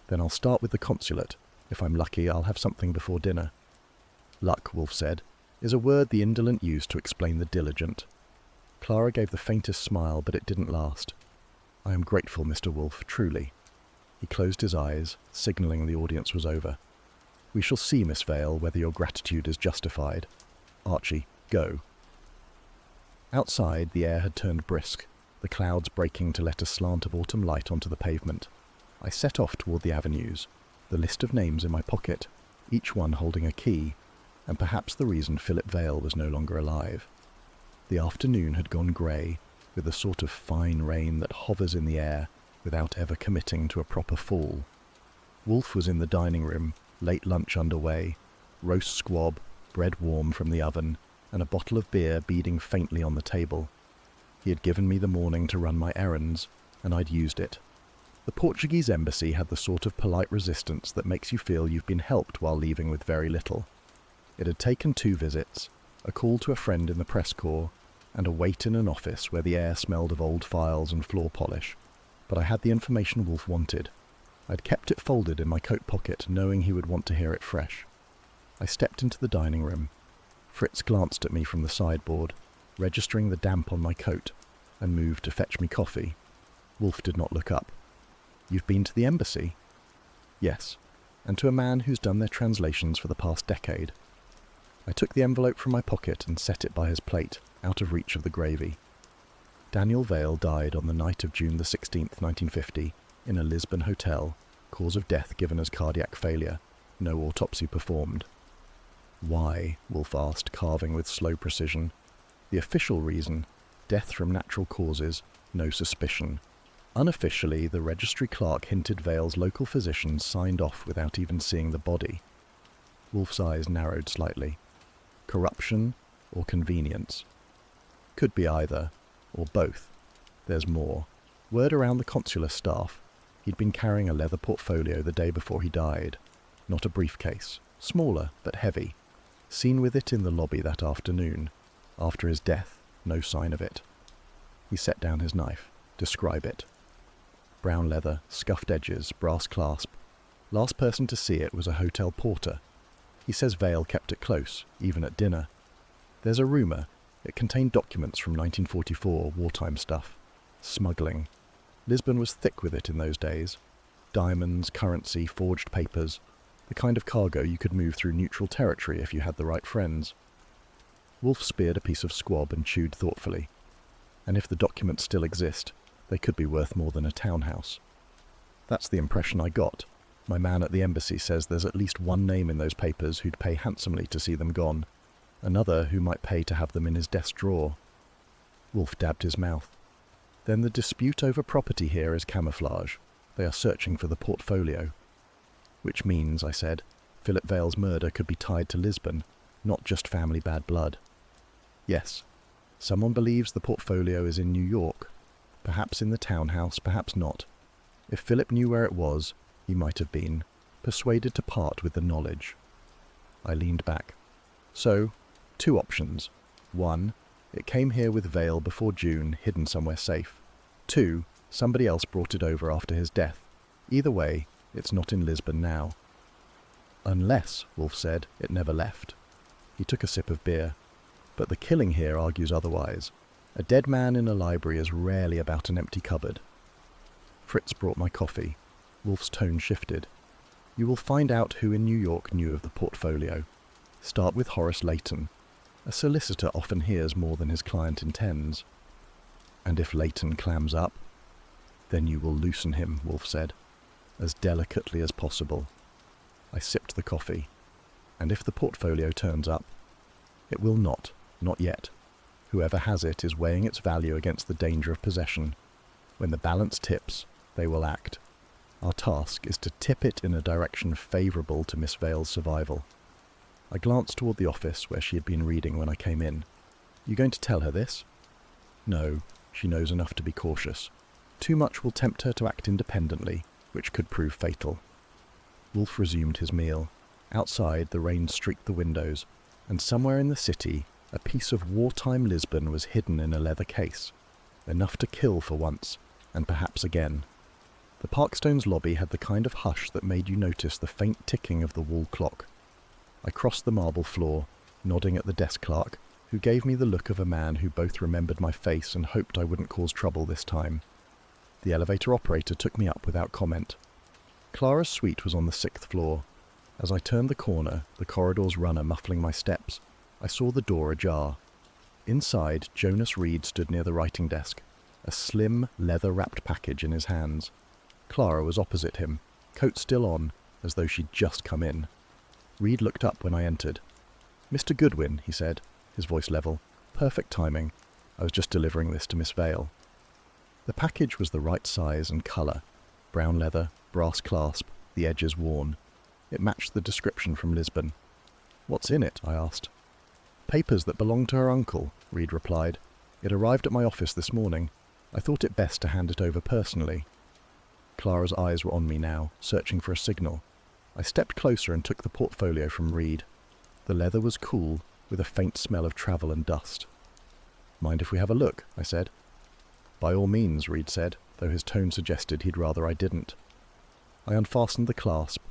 Then I'll start with the consulate. If I'm lucky, I'll have something before dinner. Luck, Wolfe said, is a word the indolent use to explain the diligent. Clara gave the faintest smile, but it didn't last. I am grateful, Mr. Wolfe, truly. He closed his eyes, signalling the audience was over. We shall see, Miss Vale, whether your gratitude is justified. Archie, go. Outside, the air had turned brisk, the clouds breaking to let a slant of autumn light onto the pavement. I set off toward the avenues, the list of names in my pocket, each one holding a key, and perhaps the reason Philip Vale was no longer alive. The afternoon had gone grey, with a sort of fine rain that hovers in the air without ever committing to a proper fall. Wolfe was in the dining room, late lunch underway, roast squab, bread warm from the oven, and a bottle of beer beading faintly on the table. He had given me the morning to run my errands, and I'd used it. The Portuguese embassy had the sort of polite resistance that makes you feel you've been helped while leaving with very little. It had taken 2 visits, a call to a friend in the press corps, and a wait in an office where the air smelled of old files and floor polish. But I had the information Wolfe wanted. I'd kept it folded in my coat pocket, knowing he would want to hear it fresh. I stepped into the dining room. Fritz glanced at me from the sideboard, registering the damp on my coat, and moved to fetch me coffee. Wolfe did not look up. You've been to the embassy? Yes, and to a man who's done their translations for the past decade. I took the envelope from my pocket and set it by his plate, out of reach of the gravy. Daniel Vale died on the night of June the 16th, 1950, in a Lisbon hotel, cause of death given as cardiac failure, no autopsy performed. Why? Wolfe asked, carving with slow precision. The official reason, death from natural causes, no suspicion. Unofficially, the registry clerk hinted Vale's local physicians signed off without even seeing the body. Wolfe's eyes narrowed slightly. Corruption or convenience? Could be either, or both. There's more. Word around the consular staff. He'd been carrying a leather portfolio the day before he died. Not a briefcase. Smaller, but heavy. Seen with it in the lobby that afternoon. After his death, no sign of it. He set down his knife. Describe it. Brown leather, scuffed edges, brass clasp. Last person to see it was a hotel porter. He says Vale kept it close, even at dinner. There's a rumour. It contained documents from 1944, wartime stuff. Smuggling. Lisbon was thick with it in those days. Diamonds, currency, forged papers. The kind of cargo you could move through neutral territory if you had the right friends. Wolfe speared a piece of squab and chewed thoughtfully. And if the documents still exist, they could be worth more than a townhouse. That's the impression I got. My man at the embassy says there's at least one name in those papers who'd pay handsomely to see them gone, another who might pay to have them in his desk drawer. Wolfe dabbed his mouth. Then the dispute over property here is camouflage. They are searching for the portfolio. Which means, I said, Philip Vale's murder could be tied to Lisbon, not just family bad blood. Yes, someone believes the portfolio is in New York, perhaps in the townhouse, perhaps not. If Philip knew where it was, he might have been persuaded to part with the knowledge. I leaned back. So, 2 options. 1, it came here with Vale before June, hidden somewhere safe. 2, somebody else brought it over after his death. Either way, it's not in Lisbon now. Unless, Wolfe said, it never left. He took a sip of beer. But the killing here argues otherwise. A dead man in a library is rarely about an empty cupboard. Fritz brought my coffee. Wolfe's tone shifted. You will find out who in New York knew of the portfolio. Start with Horace Layton. A solicitor often hears more than his client intends. And if Layton clams up, then you will loosen him, Wolfe said, as delicately as possible. I sipped the coffee. And if the portfolio turns up? It will not yet. Whoever has it is weighing its value against the danger of possession. When the balance tips, they will act. Our task is to tip it in a direction favourable to Miss Vale's survival. I glanced toward the office where she had been reading when I came in. You going to tell her this? No, she knows enough to be cautious. Too much will tempt her to act independently, which could prove fatal. Wolfe resumed his meal. Outside, the rain streaked the windows, and somewhere in the city, a piece of wartime Lisbon was hidden in a leather case. Enough to kill for once, and perhaps again. The Parkstone's lobby had the kind of hush that made you notice the faint ticking of the wall clock. I crossed the marble floor, nodding at the desk clerk, who gave me the look of a man who both remembered my face and hoped I wouldn't cause trouble this time. The elevator operator took me up without comment. Clara's suite was on the 6th floor. As I turned the corner, the corridor's runner muffling my steps, I saw the door ajar. Inside, Jonas Reed stood near the writing desk, a slim, leather-wrapped package in his hands. Clara was opposite him, coat still on, as though she'd just come in. Reed looked up when I entered. "Mr. Goodwin," he said, his voice level. "Perfect timing. I was just delivering this to Miss Vale." The package was the right size and colour. Brown leather, brass clasp, the edges worn. It matched the description from Lisbon. "What's in it?" I asked. "Papers that belonged to her uncle," Reed replied. "It arrived at my office this morning. I thought it best to hand it over personally." Clara's eyes were on me now, searching for a signal. I stepped closer and took the portfolio from Reed. The leather was cool, with a faint smell of travel and dust. "Mind if we have a look?" I said. "By all means," Reed said, though his tone suggested he'd rather I didn't. I unfastened the clasp.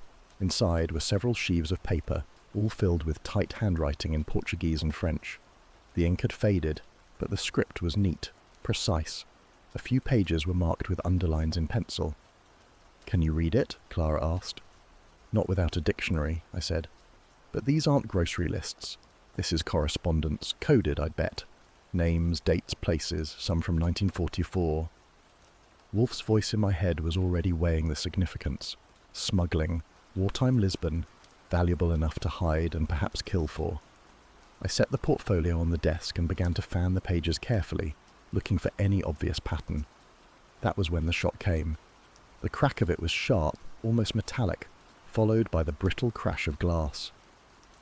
Inside were several sheaves of paper, all filled with tight handwriting in Portuguese and French. The ink had faded, but the script was neat, precise. A few pages were marked with underlines in pencil. "Can you read it?" Clara asked. "Not without a dictionary," I said. "But these aren't grocery lists. This is correspondence, coded, I'd bet. Names, dates, places, some from 1944. Wolfe's voice in my head was already weighing the significance. Smuggling, wartime Lisbon, valuable enough to hide and perhaps kill for. I set the portfolio on the desk and began to fan the pages carefully, looking for any obvious pattern. That was when the shot came. The crack of it was sharp, almost metallic, followed by the brittle crash of glass.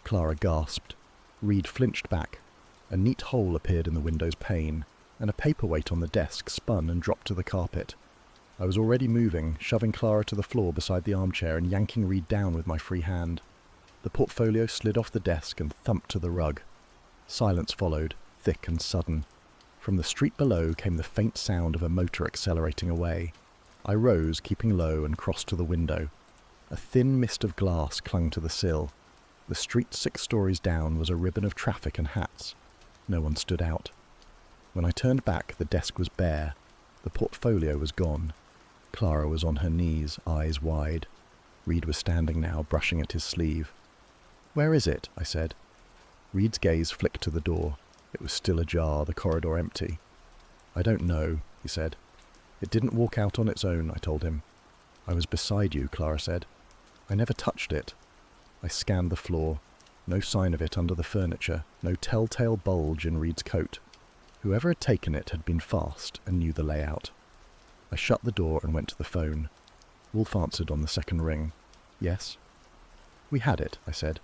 Clara gasped. Reed flinched back. A neat hole appeared in the window's pane, and a paperweight on the desk spun and dropped to the carpet. I was already moving, shoving Clara to the floor beside the armchair and yanking Reed down with my free hand. The portfolio slid off the desk and thumped to the rug. Silence followed, thick and sudden. From the street below came the faint sound of a motor accelerating away. I rose, keeping low, and crossed to the window. A thin mist of glass clung to the sill. The street 6 stories down was a ribbon of traffic and hats. No one stood out. When I turned back, the desk was bare. The portfolio was gone. Clara was on her knees, eyes wide. Reed was standing now, brushing at his sleeve. "Where is it?" I said. Reed's gaze flicked to the door. It was still ajar, the corridor empty. "I don't know," he said. "It didn't walk out on its own," I told him. "I was beside you," Clara said. I never touched it. I scanned the floor. No sign of it under the furniture, no telltale bulge in Reed's coat. Whoever had taken it had been fast and knew the layout. I shut the door and went to the phone. Wolfe answered on the second ring. Yes? We had it, I said.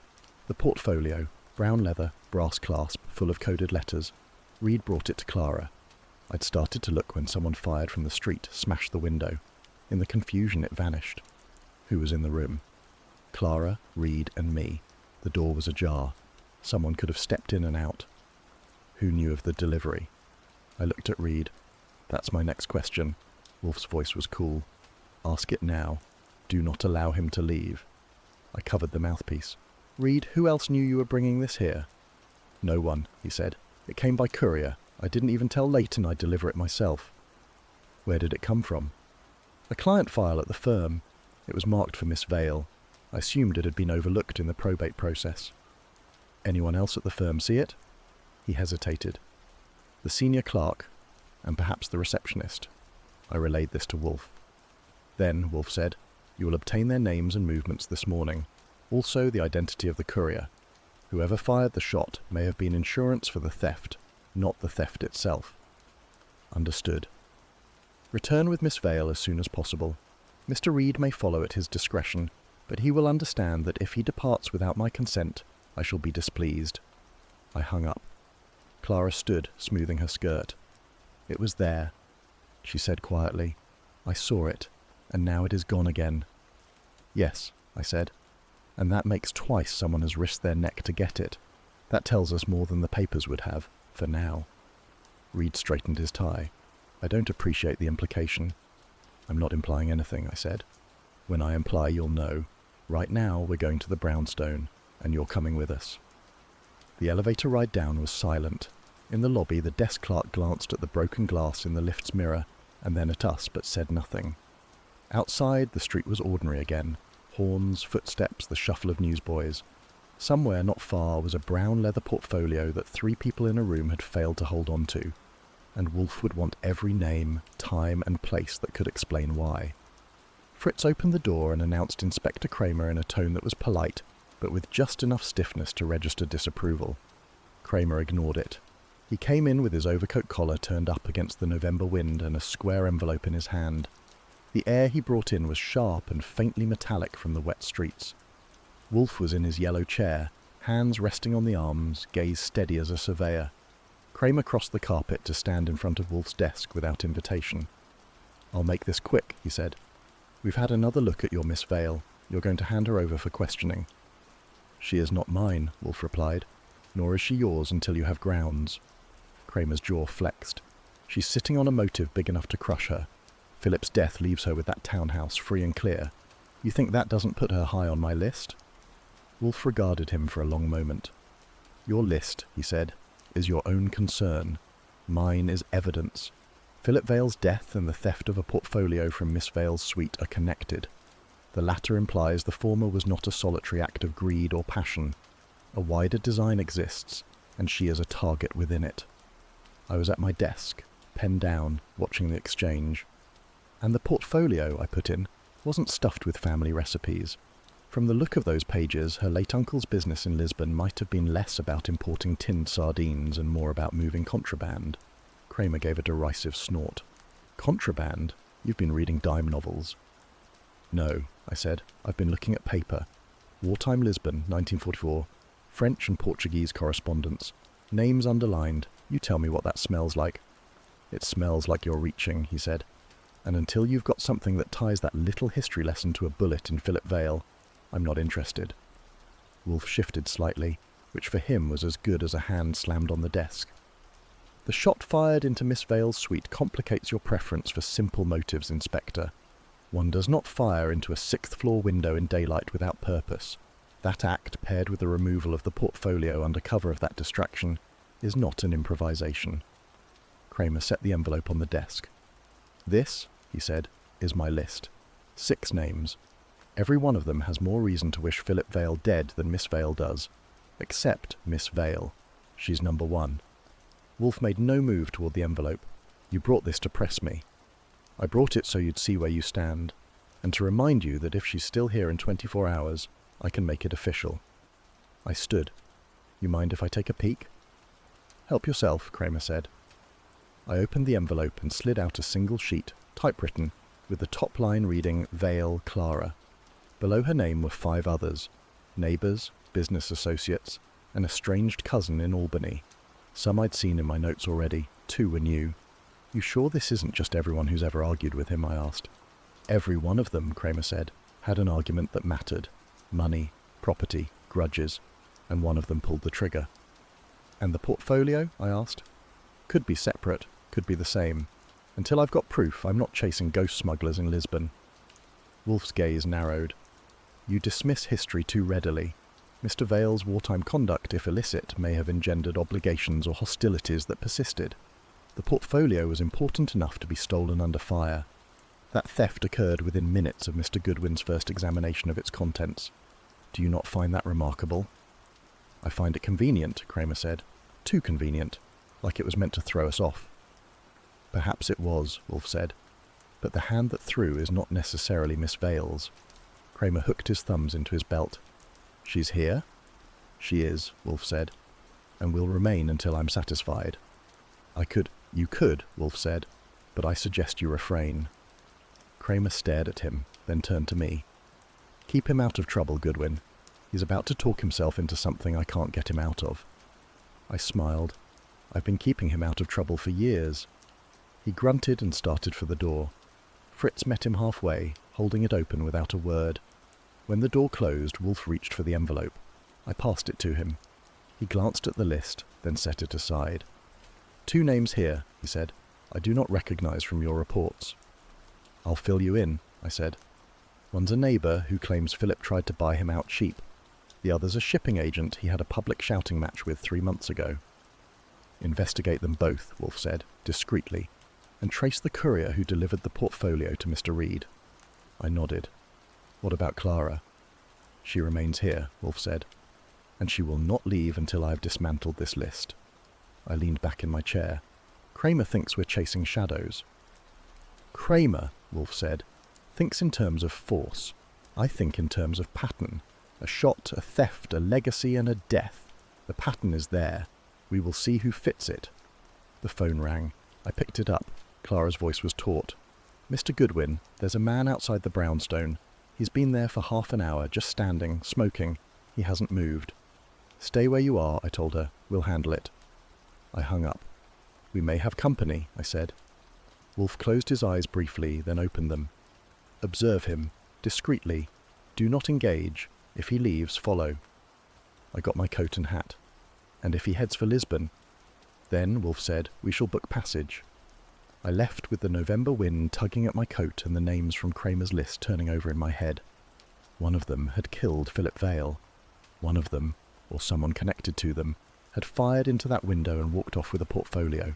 The portfolio, brown leather, brass clasp, full of coded letters. Reed brought it to Clara. I'd started to look when someone fired from the street, smashed the window. In the confusion it vanished. Who was in the room? Clara, Reed and me. The door was ajar. Someone could have stepped in and out. Who knew of the delivery? I looked at Reed. That's my next question. Wolfe's voice was cool. Ask it now. Do not allow him to leave. I covered the mouthpiece. Reed, who else knew you were bringing this here? No one, he said. It came by courier. I didn't even tell Leighton I'd deliver it myself. Where did it come from? A client file at the firm. It was marked for Miss Vale. I assumed it had been overlooked in the probate process. Anyone else at the firm see it? He hesitated. The senior clerk, and perhaps the receptionist. I relayed this to Wolfe. Then, Wolfe said, you will obtain their names and movements this morning. Also the identity of the courier. Whoever fired the shot may have been insurance for the theft, not the theft itself. Understood. Return with Miss Vale as soon as possible. Mr. Reed may follow at his discretion, but he will understand that if he departs without my consent, I shall be displeased. I hung up. Clara stood, smoothing her skirt. It was there, she said quietly. I saw it, and now it is gone again. Yes, I said, and that makes twice someone has risked their neck to get it. That tells us more than the papers would have, for now. Reed straightened his tie. I don't appreciate the implication. I'm not implying anything, I said. When I imply, you'll know. Right now, we're going to the brownstone, and you're coming with us. The elevator ride down was silent. In the lobby, the desk clerk glanced at the broken glass in the lift's mirror, and then at us, but said nothing. Outside, the street was ordinary again. Horns, footsteps, the shuffle of newsboys. Somewhere not far was a brown leather portfolio that 3 people in a room had failed to hold on to, and Wolfe would want every name, time, and place that could explain why. Fritz opened the door and announced Inspector Kramer in a tone that was polite, but with just enough stiffness to register disapproval. Kramer ignored it. He came in with his overcoat collar turned up against the November wind and a square envelope in his hand. The air he brought in was sharp and faintly metallic from the wet streets. Wolfe was in his yellow chair, hands resting on the arms, gaze steady as a surveyor. Kramer crossed the carpet to stand in front of Wolfe's desk without invitation. I'll make this quick, he said. We've had another look at your Miss Vale. You're going to hand her over for questioning. She is not mine, Wolfe replied, nor is she yours until you have grounds. Kramer's jaw flexed. She's sitting on a motive big enough to crush her. Philip's death leaves her with that townhouse free and clear. You think that doesn't put her high on my list? Wolfe regarded him for a long moment. Your list, he said, is your own concern. Mine is evidence. Philip Vale's death and the theft of a portfolio from Miss Vale's suite are connected. The latter implies the former was not a solitary act of greed or passion. A wider design exists, and she is a target within it. I was at my desk, pen down, watching the exchange. And the portfolio, I put in, wasn't stuffed with family recipes. From the look of those pages, her late uncle's business in Lisbon might have been less about importing tinned sardines and more about moving contraband. Kramer gave a derisive snort. Contraband? You've been reading dime novels. No, I said. I've been looking at paper. Wartime Lisbon, 1944. French and Portuguese correspondence. Names underlined. You tell me what that smells like. It smells like you're reaching, he said. And until you've got something that ties that little history lesson to a bullet in Philip Vale, I'm not interested. Wolfe shifted slightly, which for him was as good as a hand slammed on the desk. The shot fired into Miss Vale's suite complicates your preference for simple motives, Inspector. One does not fire into a 6th-floor window in daylight without purpose. That act, paired with the removal of the portfolio under cover of that distraction, is not an improvisation. Kramer set the envelope on the desk. This, he said, is my list. 6 names. Every one of them has more reason to wish Philip Vale dead than Miss Vale does. Except Miss Vale. She's number 1. Wolfe made no move toward the envelope. You brought this to press me. I brought it so you'd see where you stand. and to remind you that if she's still here in 24 hours, I can make it official." I stood. "You mind if I take a peek?" "Help yourself," Kramer said. I opened the envelope and slid out a single sheet, typewritten, with the top line reading Vale Clara. Below her name were 5 others, neighbours, business associates, an estranged cousin in Albany. Some I'd seen in my notes already, 2 were new. "You sure this isn't just everyone who's ever argued with him?" I asked. "Every one of them," Kramer said, "had an argument that mattered. Money, property, grudges, and one of them pulled the trigger." "And the portfolio?" I asked. "Could be separate, could be the same. Until I've got proof, I'm not chasing ghost smugglers in Lisbon." Wolfe's gaze narrowed. "You dismiss history too readily. Mr. Vale's wartime conduct, if illicit, may have engendered obligations or hostilities that persisted. The portfolio was important enough to be stolen under fire. That theft occurred within minutes of Mr. Goodwin's first examination of its contents. Do you not find that remarkable?" "I find it convenient," Kramer said. "Too convenient, like it was meant to throw us off." "Perhaps it was," Wolfe said. "But the hand that threw is not necessarily Miss Vale's." Kramer hooked his thumbs into his belt. "She's here?" "She is," Wolfe said, "and will remain until I'm satisfied." You could, Wolfe said, "but I suggest you refrain." Kramer stared at him, then turned to me. "Keep him out of trouble, Goodwin. He's about to talk himself into something I can't get him out of." I smiled. "I've been keeping him out of trouble for years." He grunted and started for the door. Fritz met him halfway, holding it open without a word. When the door closed, Wolfe reached for the envelope. I passed it to him. He glanced at the list, then set it aside. "2 names here," he said. "I do not recognize from your reports." "I'll fill you in," I said. "One's a neighbour who claims Philip tried to buy him out cheap. The other's a shipping agent he had a public shouting match with 3 months ago." "Investigate them both," Wolfe said, discreetly, "and trace the courier who delivered the portfolio to Mr. Reed." I nodded. "What about Clara?" "She remains here," Wolfe said, "and she will not leave until I have dismantled this list." I leaned back in my chair. "Kramer thinks we're chasing shadows." "Kramer," Wolfe said, "thinks in terms of force. I think in terms of pattern. A shot, a theft, a legacy, and a death. The pattern is there. We will see who fits it." The phone rang. I picked it up. Clara's voice was taut. "Mr. Goodwin, there's a man outside the brownstone. He's been there for half an hour, just standing, smoking. He hasn't moved." "Stay where you are," I told her. "We'll handle it." I hung up. "We may have company," I said. Wolfe closed his eyes briefly, then opened them. "Observe him, discreetly. Do not engage. If he leaves, follow." I got my coat and hat. "And if he heads for Lisbon?" "Then," Wolfe said, "we shall book passage." I left with the November wind tugging at my coat and the names from Kramer's list turning over in my head. One of them had killed Philip Vale. One of them, or someone connected to them, had fired into that window and walked off with a portfolio.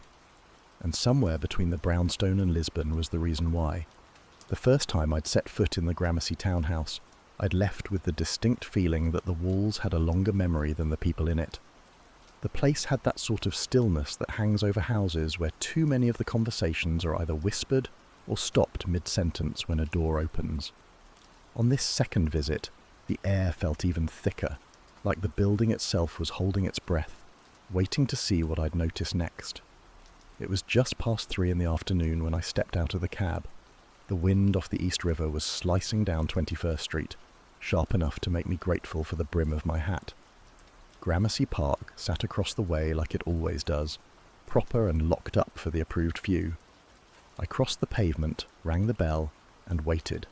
And somewhere between the brownstone and Lisbon was the reason why. The first time I'd set foot in the Gramercy townhouse, I'd left with the distinct feeling that the walls had a longer memory than the people in it. The place had that sort of stillness that hangs over houses where too many of the conversations are either whispered or stopped mid-sentence when a door opens. On this second visit, the air felt even thicker, like the building itself was holding its breath, waiting to see what I'd notice next. It was just past 3 in the afternoon when I stepped out of the cab. The wind off the East River was slicing down 21st Street, sharp enough to make me grateful for the brim of my hat. Gramercy Park sat across the way like it always does, proper and locked up for the approved few. I crossed the pavement, rang the bell, and waited.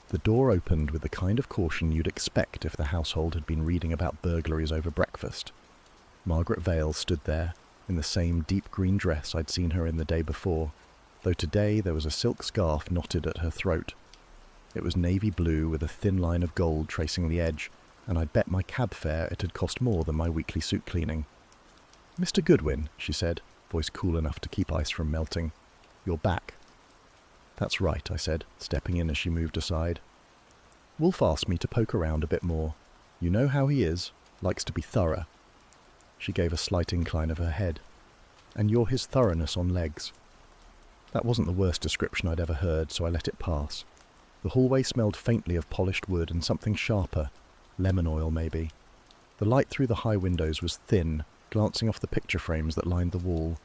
The door opened with the kind of caution you'd expect if the household had been reading about burglaries over breakfast. Margaret Vale stood there, in the same deep green dress I'd seen her in the day before, though today there was a silk scarf knotted at her throat. It was navy blue with a thin line of gold tracing the edge, and I'd bet my cab fare it had cost more than my weekly suit cleaning. "Mr. Goodwin," she said, voice cool enough to keep ice from melting. "You're back." "That's right," I said, stepping in as she moved aside. "Wolfe asked me to poke around a bit more. You know how he is, likes to be thorough." She gave a slight incline of her head. "And you're his thoroughness on legs." That wasn't the worst description I'd ever heard, so I let it pass. The hallway smelled faintly of polished wood and something sharper, lemon oil maybe. The light through the high windows was thin, glancing off the picture frames that lined the wall.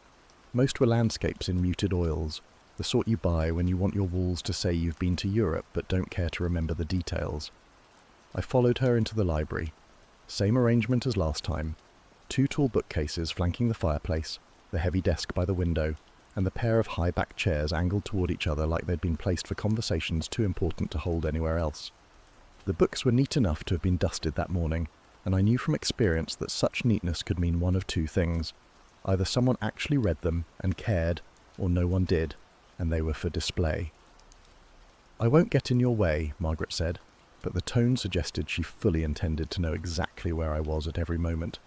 Most were landscapes in muted oils, the sort you buy when you want your walls to say you've been to Europe but don't care to remember the details. I followed her into the library. Same arrangement as last time. 2 tall bookcases flanking the fireplace, the heavy desk by the window, and the pair of high-backed chairs angled toward each other like they'd been placed for conversations too important to hold anywhere else. The books were neat enough to have been dusted that morning, and I knew from experience that such neatness could mean one of 2 things. Either someone actually read them and cared, or no one did, and they were for display. "I won't get in your way," Margaret said, but the tone suggested she fully intended to know exactly where I was at every moment.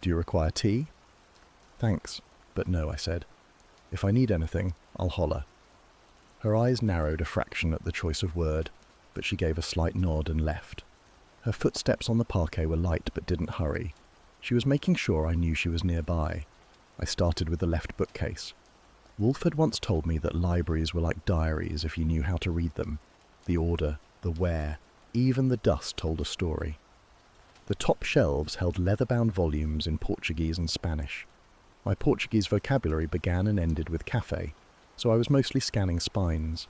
"Do you require tea?" "Thanks, but no," I said. "If I need anything, I'll holler." Her eyes narrowed a fraction at the choice of word, but she gave a slight nod and left. Her footsteps on the parquet were light but didn't hurry. She was making sure I knew she was nearby. I started with the left bookcase. Wolfe had once told me that libraries were like diaries if you knew how to read them. The order, the where, even the dust told a story. The top shelves held leather-bound volumes in Portuguese and Spanish. My Portuguese vocabulary began and ended with café, so I was mostly scanning spines.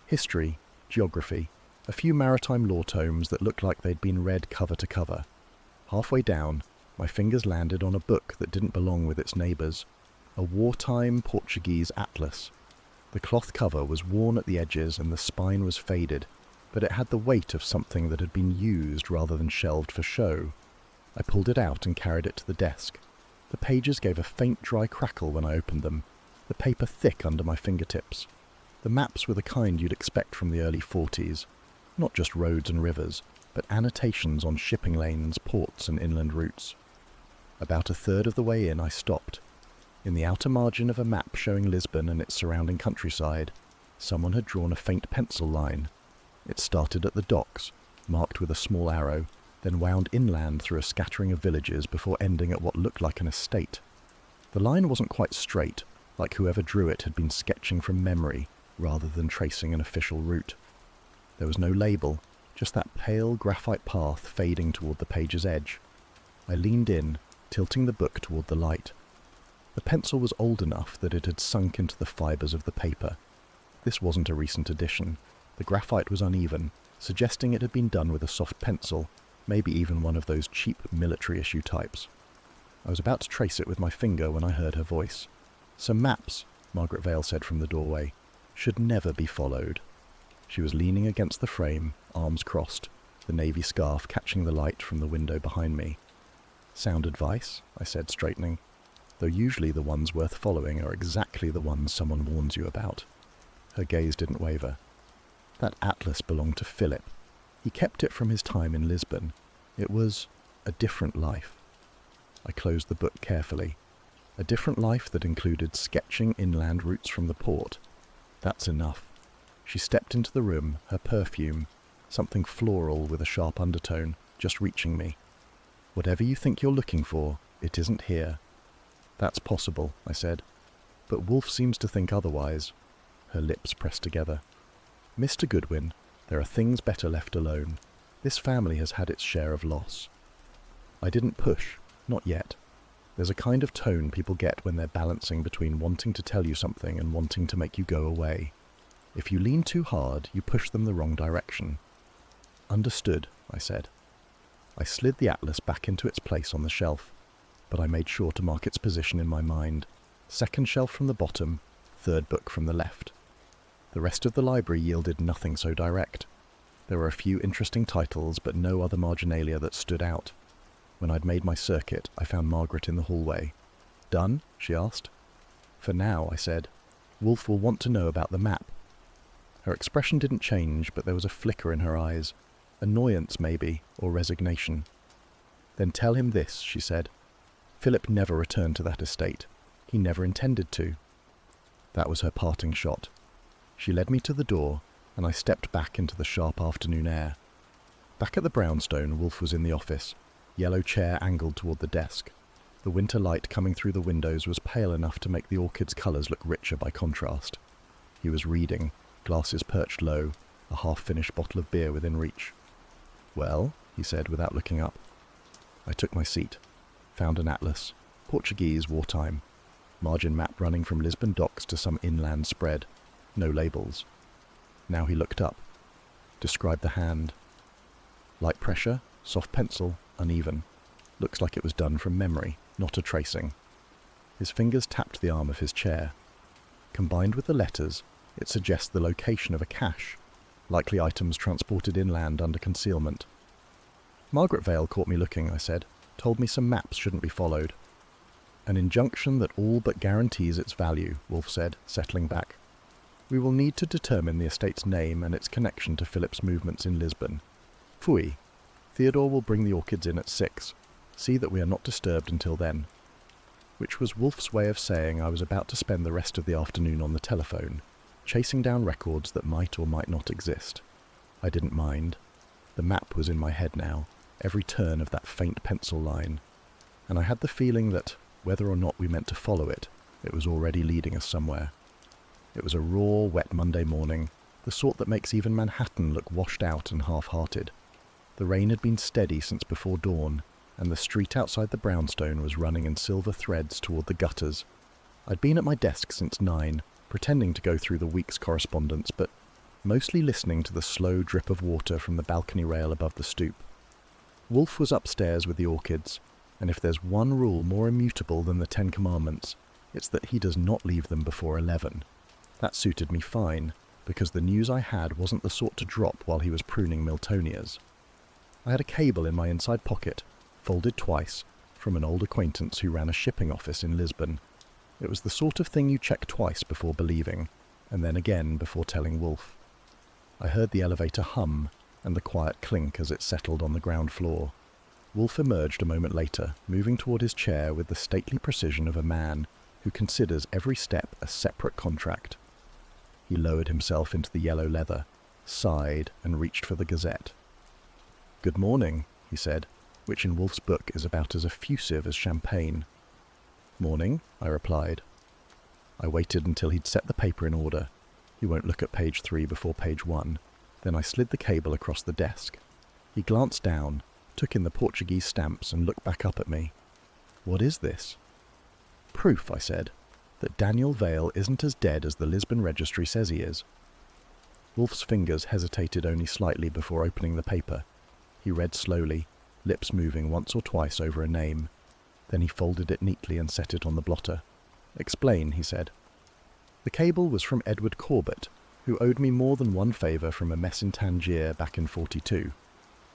History, geography, a few maritime law tomes that looked like they'd been read cover to cover. Halfway down, my fingers landed on a book that didn't belong with its neighbours, a wartime Portuguese atlas. The cloth cover was worn at the edges and the spine was faded, but it had the weight of something that had been used rather than shelved for show. I pulled it out and carried it to the desk. The pages gave a faint dry crackle when I opened them, the paper thick under my fingertips. The maps were the kind you'd expect from the early 40s. Not just roads and rivers, but annotations on shipping lanes, ports and inland routes. About a third of the way in I stopped. In the outer margin of a map showing Lisbon and its surrounding countryside, someone had drawn a faint pencil line. It started at the docks, marked with a small arrow, then wound inland through a scattering of villages before ending at what looked like an estate. The line wasn't quite straight, like whoever drew it had been sketching from memory rather than tracing an official route. There was no label, just that pale graphite path fading toward the page's edge. I leaned in, tilting the book toward the light. The pencil was old enough that it had sunk into the fibres of the paper. This wasn't a recent addition. The graphite was uneven, suggesting it had been done with a soft pencil, maybe even one of those cheap military-issue types. I was about to trace it with my finger when I heard her voice. "Some maps," Margaret Vale said from the doorway, "should never be followed." She was leaning against the frame, arms crossed, the navy scarf catching the light from the window behind me. "Sound advice?" I said, straightening. "Though usually the ones worth following are exactly the ones someone warns you about." Her gaze didn't waver. "That atlas belonged to Philip. He kept it from his time in Lisbon. It was a different life." I closed the book carefully. A different life that included sketching inland routes from the port. That's enough. She stepped into the room, her perfume, something floral with a sharp undertone, just reaching me. "Whatever you think you're looking for, it isn't here." "That's possible," I said. "But Wolfe seems to think otherwise." Her lips pressed together. "Mr. Goodwin, there are things better left alone. This family has had its share of loss." I didn't push, not yet. There's a kind of tone people get when they're balancing between wanting to tell you something and wanting to make you go away. If you lean too hard, you push them the wrong direction. "Understood," I said. I slid the atlas back into its place on the shelf, but I made sure to mark its position in my mind. Second shelf from the bottom, third book from the left. The rest of the library yielded nothing so direct. There were a few interesting titles, but no other marginalia that stood out. When I'd made my circuit, I found Margaret in the hallway. "Done?" she asked. "For now," I said. "Wolfe will want to know about the map." Her expression didn't change, but there was a flicker in her eyes. Annoyance, maybe, or resignation. "Then tell him this," she said. "Philip never returned to that estate. He never intended to." That was her parting shot. She led me to the door, and I stepped back into the sharp afternoon air. Back at the brownstone, Wolfe was in the office, yellow chair angled toward the desk. The winter light coming through the windows was pale enough to make the orchid's colours look richer by contrast. He was reading, glasses perched low, a half-finished bottle of beer within reach. "Well?" he said without looking up. I took my seat, found an atlas, Portuguese wartime, margin map running from Lisbon docks to some inland spread, no labels. Now he looked up, described the hand. Light pressure, soft pencil, uneven. Looks like it was done from memory, not a tracing. His fingers tapped the arm of his chair. Combined with the letters, it suggests the location of a cache, likely items transported inland under concealment. "Margaret Vale caught me looking," I said. "Told me some maps shouldn't be followed." "An injunction that all but guarantees its value," Wolfe said, settling back. "We will need to determine the estate's name and its connection to Philip's movements in Lisbon. Fui. Theodore will bring the orchids in at 6. See that we are not disturbed until then." Which was Wolfe's way of saying I was about to spend the rest of the afternoon on the telephone, chasing down records that might or might not exist. I didn't mind. The map was in my head now, every turn of that faint pencil line, and I had the feeling that, whether or not we meant to follow it, it was already leading us somewhere. It was a raw, wet Monday morning, the sort that makes even Manhattan look washed out and half-hearted. The rain had been steady since before dawn, and the street outside the brownstone was running in silver threads toward the gutters. I'd been at my desk since 9, pretending to go through the week's correspondence, but mostly listening to the slow drip of water from the balcony rail above the stoop. Wolfe was upstairs with the orchids, and if there's one rule more immutable than the 10 Commandments, it's that he does not leave them before 11. That suited me fine, because the news I had wasn't the sort to drop while he was pruning Miltonias. I had a cable in my inside pocket, folded twice, from an old acquaintance who ran a shipping office in Lisbon. It was the sort of thing you check twice before believing, and then again before telling Wolfe. I heard the elevator hum, and the quiet clink as it settled on the ground floor. Wolfe emerged a moment later, moving toward his chair with the stately precision of a man who considers every step a separate contract. He lowered himself into the yellow leather, sighed, and reached for the Gazette. "Good morning," he said, which in Wolfe's book is about as effusive as champagne. "Morning," I replied. I waited until he'd set the paper in order. He won't look at page 3 before page 1. Then I slid the cable across the desk. He glanced down, took in the Portuguese stamps, and looked back up at me. "What is this?" "Proof," I said, "that Daniel Vale isn't as dead as the Lisbon registry says he is." Wolfe's fingers hesitated only slightly before opening the paper. He read slowly, lips moving once or twice over a name. Then he folded it neatly and set it on the blotter. "Explain," he said. "The cable was from Edward Corbett, who owed me more than one favour from a mess in Tangier back in 42.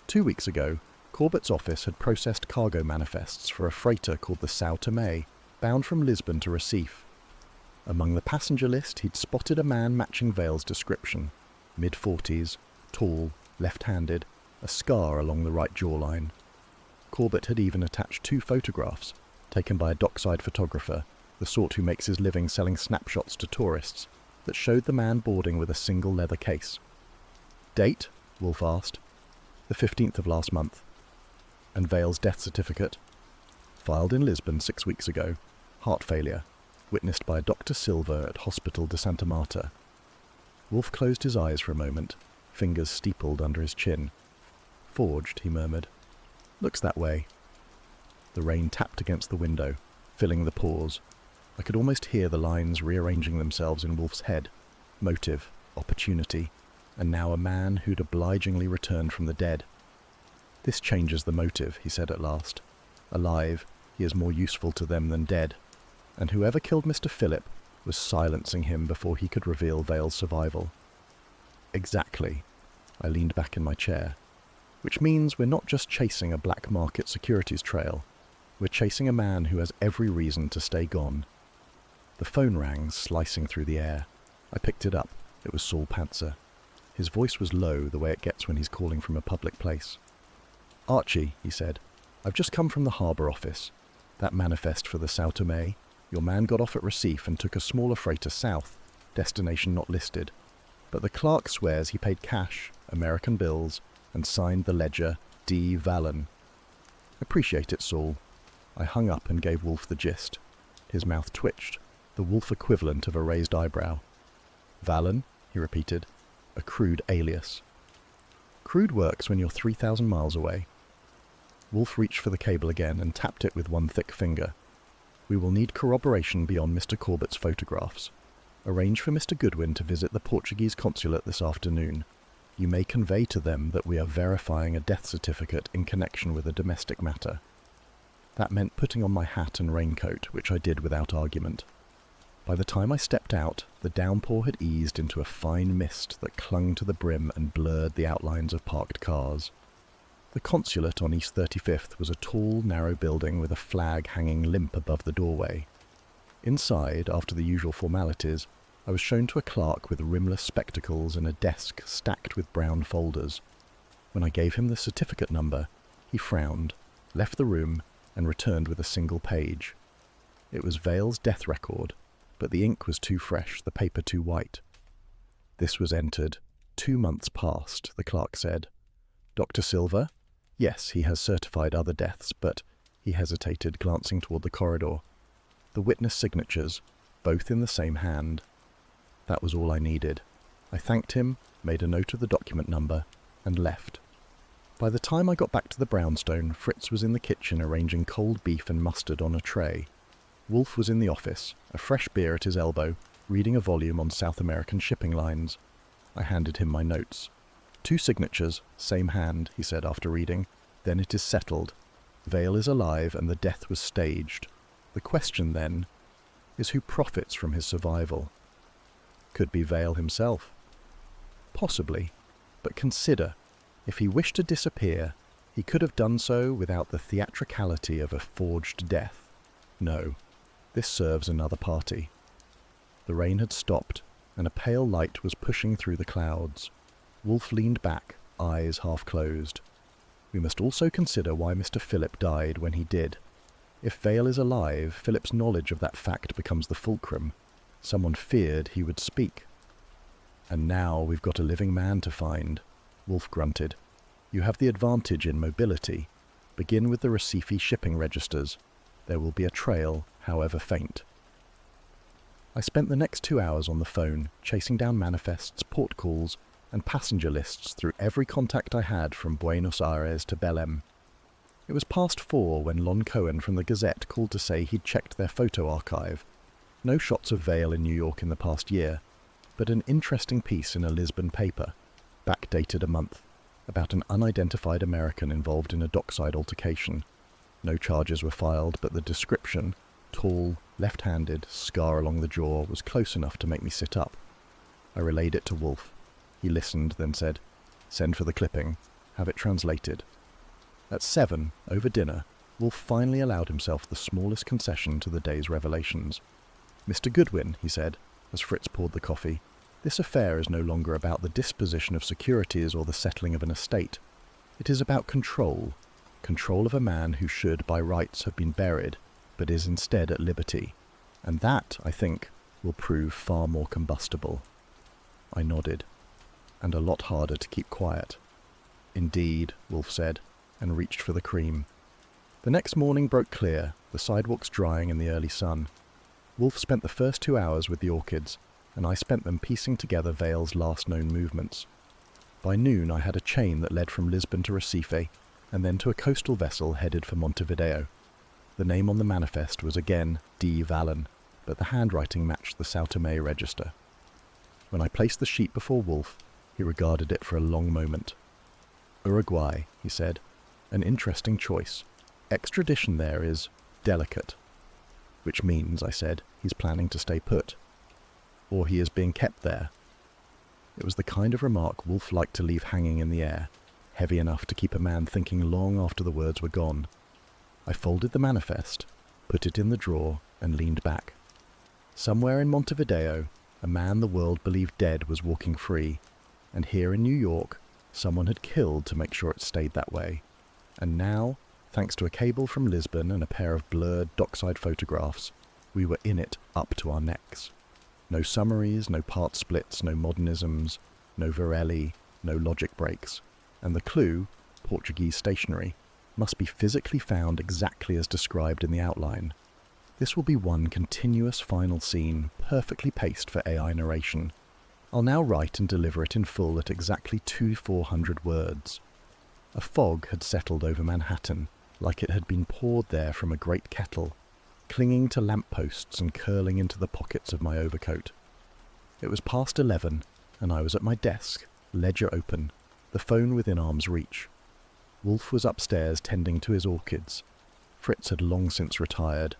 2 weeks ago, Corbett's office had processed cargo manifests for a freighter called the São Tomé, bound from Lisbon to Recife. Among the passenger list, he'd spotted a man matching Vale's description. Mid-40s, tall, left-handed, a scar along the right jawline. Corbett had even attached 2 photographs, taken by a dockside photographer, the sort who makes his living selling snapshots to tourists, that showed the man boarding with a single leather case. "Date?" Wolfe asked. "The 15th of last month." "And Vale's death certificate?" "Filed in Lisbon 6 weeks ago. Heart failure. Witnessed by Dr. Silva at Hospital de Santa Marta." Wolfe closed his eyes for a moment, fingers steepled under his chin. "Forged," he murmured. "Looks that way." The rain tapped against the window, filling the pause. I could almost hear the lines rearranging themselves in Wolfe's head. Motive, opportunity, and now a man who'd obligingly returned from the dead. "This changes the motive," he said at last. "Alive, he is more useful to them than dead, and whoever killed Mr. Philip was silencing him before he could reveal Vale's survival." "Exactly." I leaned back in my chair. "Which means we're not just chasing a black market securities trail. We're chasing a man who has every reason to stay gone." The phone rang, slicing through the air. I picked it up. It was Saul Pantzer. His voice was low, the way it gets when he's calling from a public place. "Archie," he said, "I've just come from the harbour office. That manifest for the São Tomé. Your man got off at Recife and took a smaller freighter south, destination not listed. But the clerk swears he paid cash, American bills, and signed the ledger D. Valen." "Appreciate it, Saul." I hung up and gave Wolfe the gist. His mouth twitched, the Wolfe equivalent of a raised eyebrow. "Valen?" he repeated. a crude alias. Crude works when you're 3,000 miles away. Wolfe reached for the cable again and tapped it with one thick finger. We will need corroboration beyond Mr. Corbett's photographs. Arrange for Mr. Goodwin to visit the Portuguese consulate this afternoon. You may convey to them that we are verifying a death certificate in connection with a domestic matter. That meant putting on my hat and raincoat, which I did without argument. By the time I stepped out, the downpour had eased into a fine mist that clung to the brim and blurred the outlines of parked cars. The consulate on East 35th was a tall, narrow building with a flag hanging limp above the doorway. Inside, after the usual formalities, I was shown to a clerk with rimless spectacles and a desk stacked with brown folders. When I gave him the certificate number, he frowned, left the room, and returned with a single page. It was Vale's death record, but the ink was too fresh, the paper too white. This was entered 2 months past, the clerk said. Dr. Silva? Yes, he has certified other deaths, but he hesitated, glancing toward the corridor. The witness signatures, both in the same hand. That was all I needed. I thanked him, made a note of the document number, and left. By the time I got back to the brownstone, Fritz was in the kitchen arranging cold beef and mustard on a tray. Wolfe was in the office, a fresh beer at his elbow, reading a volume on South American shipping lines. I handed him my notes. 2 signatures, same hand, he said after reading. Then it is settled. Vale is alive and the death was staged. The question, then, is who profits from his survival? Could be Vale himself. Possibly. But consider, if he wished to disappear, he could have done so without the theatricality of a forged death. No. This serves another party. The rain had stopped, and a pale light was pushing through the clouds. Wolfe leaned back, eyes half closed. We must also consider why Mr. Philip died when he did. If Vale is alive, Philip's knowledge of that fact becomes the fulcrum. Someone feared he would speak. And now we've got a living man to find, Wolfe grunted. You have the advantage in mobility. Begin with the Recife shipping registers. There will be a trail, however faint. I spent the next 2 hours on the phone, chasing down manifests, port calls, and passenger lists through every contact I had from Buenos Aires to Belém. It was past 4 when Lon Cohen from the Gazette called to say he'd checked their photo archive. No shots of Vale in New York in the past year, but an interesting piece in a Lisbon paper, backdated a month, about an unidentified American involved in a dockside altercation. No charges were filed, but the description, tall, left-handed, scar along the jaw, was close enough to make me sit up. I relayed it to Wolfe. He listened, then said, "Send for the clipping. Have it translated." At 7, over dinner, Wolfe finally allowed himself the smallest concession to the day's revelations. "Mr. Goodwin," he said, as Fritz poured the coffee, "this affair is no longer about the disposition of securities or the settling of an estate. It is about control. Control of a man who should, by rights, have been buried, but is instead at liberty. And that, I think, will prove far more combustible." I nodded. And a lot harder to keep quiet. "Indeed," Wolfe said, and reached for the cream. The next morning broke clear, the sidewalks drying in the early sun. Wolfe spent the first 2 hours with the orchids, and I spent them piecing together Vale's last known movements. By noon I had a chain that led from Lisbon to Recife, and then to a coastal vessel headed for Montevideo. The name on the manifest was again D. Valen, but the handwriting matched the Sao Tome register. When I placed the sheet before Wolfe, he regarded it for a long moment. "Uruguay," he said. "An interesting choice. Extradition there is delicate." "Which means," I said, "he's planning to stay put. Or he is being kept there." It was the kind of remark Wolfe liked to leave hanging in the air, heavy enough to keep a man thinking long after the words were gone. I folded the manifest, put it in the drawer, and leaned back. Somewhere in Montevideo, a man the world believed dead was walking free, and here in New York, someone had killed to make sure it stayed that way. And now, thanks to a cable from Lisbon and a pair of blurred dockside photographs, we were in it up to our necks. No summaries, no part splits, no modernisms, no Varelli, no logic breaks. And the clue, Portuguese stationery, must be physically found exactly as described in the outline. This will be one continuous final scene, perfectly paced for AI narration. I'll now write and deliver it in full at exactly 400 words. A fog had settled over Manhattan, like it had been poured there from a great kettle, clinging to lampposts and curling into the pockets of my overcoat. It was past 11, and I was at my desk, ledger open, the phone within arm's reach. Wolfe was upstairs tending to his orchids. Fritz had long since retired.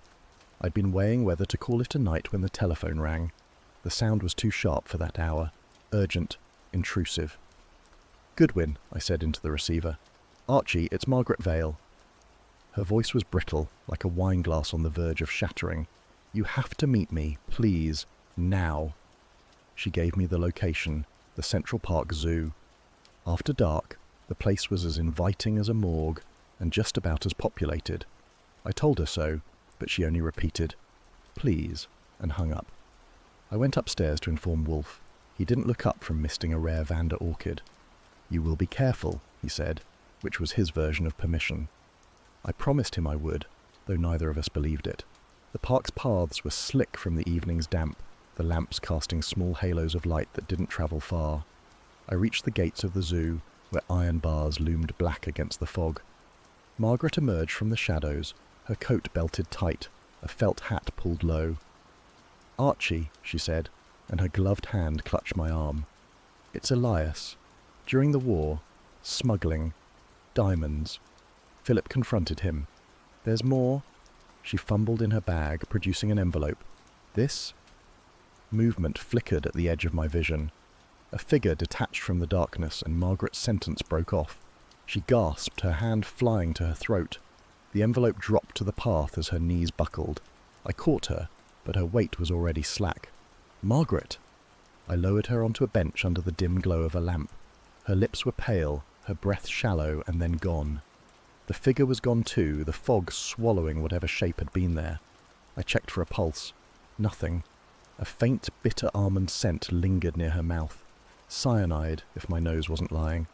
I'd been weighing whether to call it a night when the telephone rang. The sound was too sharp for that hour. Urgent, intrusive. "Goodwin," I said into the receiver. "Archie, it's Margaret Vale." Her voice was brittle, like a wine glass on the verge of shattering. "You have to meet me, please, now." She gave me the location, the Central Park Zoo. After dark, the place was as inviting as a morgue, and just about as populated. I told her so, but she only repeated, "Please," and hung up. I went upstairs to inform Wolfe. He didn't look up from misting a rare Vanda orchid. "You will be careful," he said, which was his version of permission. I promised him I would, though neither of us believed it. The park's paths were slick from the evening's damp, the lamps casting small halos of light that didn't travel far. I reached the gates of the zoo, where iron bars loomed black against the fog. Margaret emerged from the shadows, her coat belted tight, a felt hat pulled low. "Archie," she said, and her gloved hand clutched my arm. "It's Elias. During the war, smuggling, diamonds." Philip confronted him. "There's more." She fumbled in her bag, producing an envelope. "This?" Movement flickered at the edge of my vision. A figure detached from the darkness, and Margaret's sentence broke off. She gasped, her hand flying to her throat. The envelope dropped to the path as her knees buckled. I caught her, but her weight was already slack. "Margaret!" I lowered her onto a bench under the dim glow of a lamp. Her lips were pale, her breath shallow, and then gone. The figure was gone too, the fog swallowing whatever shape had been there. I checked for a pulse. Nothing. A faint, bitter almond scent lingered near her mouth. Cyanide, if my nose wasn't lying.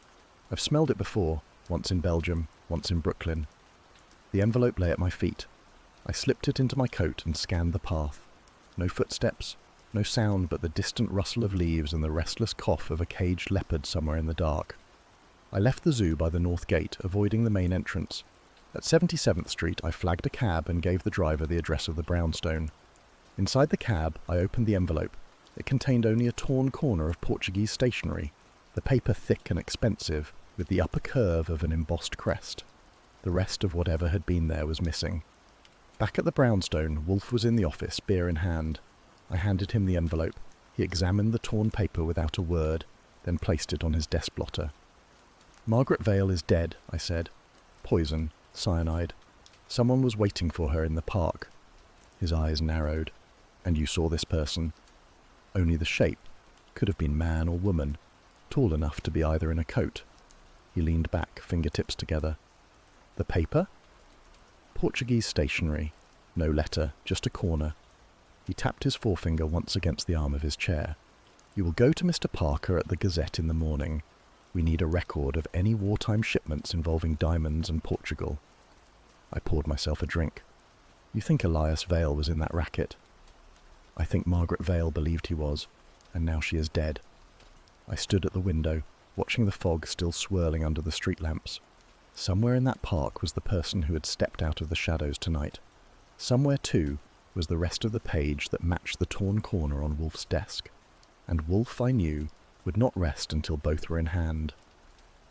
I've smelled it before, once in Belgium, once in Brooklyn. The envelope lay at my feet. I slipped it into my coat and scanned the path. No footsteps, no sound but the distant rustle of leaves and the restless cough of a caged leopard somewhere in the dark. I left the zoo by the north gate, avoiding the main entrance. At 77th Street, I flagged a cab and gave the driver the address of the brownstone. Inside the cab, I opened the envelope. It contained only a torn corner of Portuguese stationery, the paper thick and expensive, with the upper curve of an embossed crest. The rest of whatever had been there was missing. Back at the brownstone, Wolfe was in the office, beer in hand. I handed him the envelope. He examined the torn paper without a word, then placed it on his desk blotter. "Margaret Vale is dead," I said. "Poison, cyanide. Someone was waiting for her in the park." His eyes narrowed. "And you saw this person?" "Only the shape. Could have been man or woman. Tall enough to be either in a coat." He leaned back, fingertips together. "The paper?" "Portuguese stationery. No letter, just a corner." He tapped his forefinger once against the arm of his chair. "You will go to Mr. Parker at the Gazette in the morning. We need a record of any wartime shipments involving diamonds and Portugal." I poured myself a drink. "You think Elias Vale was in that racket?" "I think Margaret Vale believed he was, and now she is dead." I stood at the window, watching the fog still swirling under the street lamps. Somewhere in that park was the person who had stepped out of the shadows tonight. Somewhere, too, was the rest of the page that matched the torn corner on Wolfe's desk. And Wolfe, I knew, would not rest until both were in hand.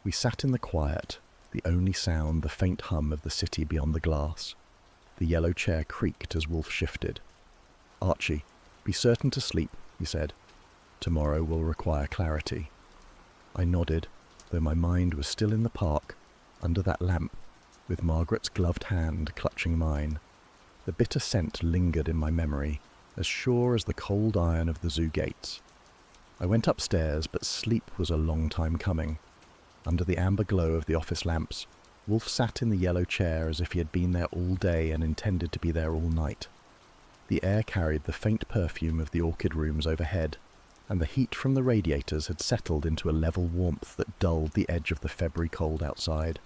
We sat in the quiet, the only sound the faint hum of the city beyond the glass. The yellow chair creaked as Wolfe shifted. "Archie, be certain to sleep," he said. "Tomorrow will require clarity." I nodded, though my mind was still in the park, under that lamp, with Margaret's gloved hand clutching mine. The bitter scent lingered in my memory, as sure as the cold iron of the zoo gates. I went upstairs, but sleep was a long time coming. Under the amber glow of the office lamps, Wolfe sat in the yellow chair as if he had been there all day and intended to be there all night. The air carried the faint perfume of the orchid rooms overhead, and the heat from the radiators had settled into a level warmth that dulled the edge of the February cold outside.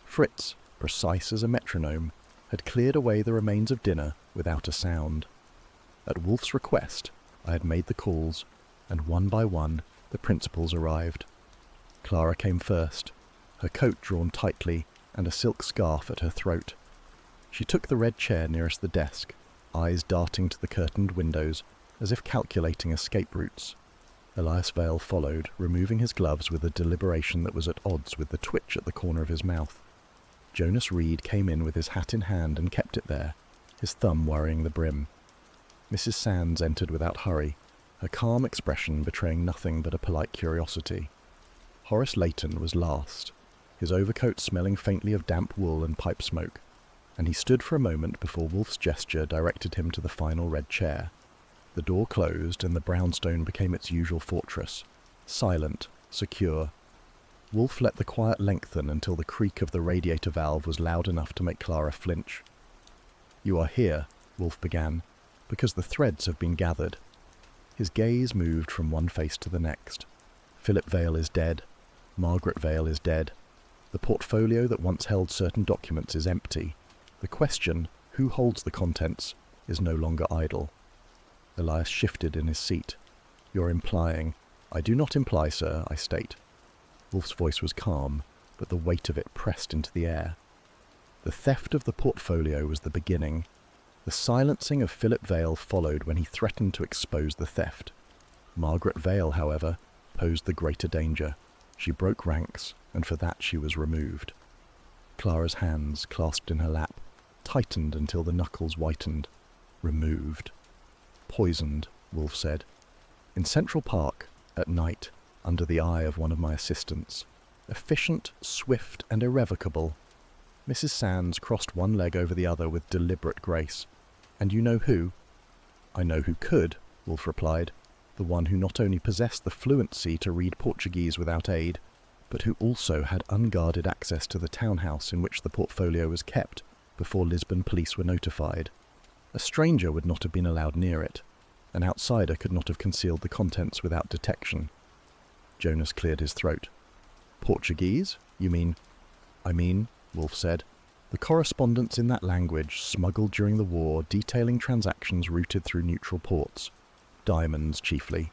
Fritz, precise as a metronome, had cleared away the remains of dinner without a sound. At Wolfe's request, I had made the calls, and one by one the principals arrived. Clara came first, her coat drawn tightly and a silk scarf at her throat. She took the red chair nearest the desk, eyes darting to the curtained windows as if calculating escape routes. Elias Vale followed, removing his gloves with a deliberation that was at odds with the twitch at the corner of his mouth. Jonas Reed came in with his hat in hand and kept it there, his thumb worrying the brim. Mrs. Sands entered without hurry, her calm expression betraying nothing but a polite curiosity. Horace Layton was last, his overcoat smelling faintly of damp wool and pipe smoke, and he stood for a moment before Wolfe's gesture directed him to the final red chair. The door closed and the brownstone became its usual fortress, silent, secure. Wolfe let the quiet lengthen until the creak of the radiator valve was loud enough to make Clara flinch. "You are here," Wolfe began, "because the threads have been gathered." His gaze moved from one face to the next. Philip Vale is dead. Margaret Vale is dead. The portfolio that once held certain documents is empty. The question, who holds the contents, is no longer idle. Elias shifted in his seat. "You're implying—" "I do not imply, sir, I state." Wolfe's voice was calm, but the weight of it pressed into the air. The theft of the portfolio was the beginning. The silencing of Philip Vale followed when he threatened to expose the theft. Margaret Vale, however, posed the greater danger. She broke ranks, and for that she was removed. Clara's hands, clasped in her lap, tightened until the knuckles whitened. Removed. Poisoned, Wolfe said. In Central Park, at night, under the eye of one of my assistants. Efficient, swift, and irrevocable. Mrs. Sands crossed one leg over the other with deliberate grace. "And you know who?" "I know who could," Wolfe replied. "The one who not only possessed the fluency to read Portuguese without aid, but who also had unguarded access to the townhouse in which the portfolio was kept before Lisbon police were notified. A stranger would not have been allowed near it. An outsider could not have concealed the contents without detection." Jonas cleared his throat. "Portuguese? You mean—" "I mean," Wolfe said, "the correspondence in that language smuggled during the war detailing transactions routed through neutral ports. Diamonds, chiefly.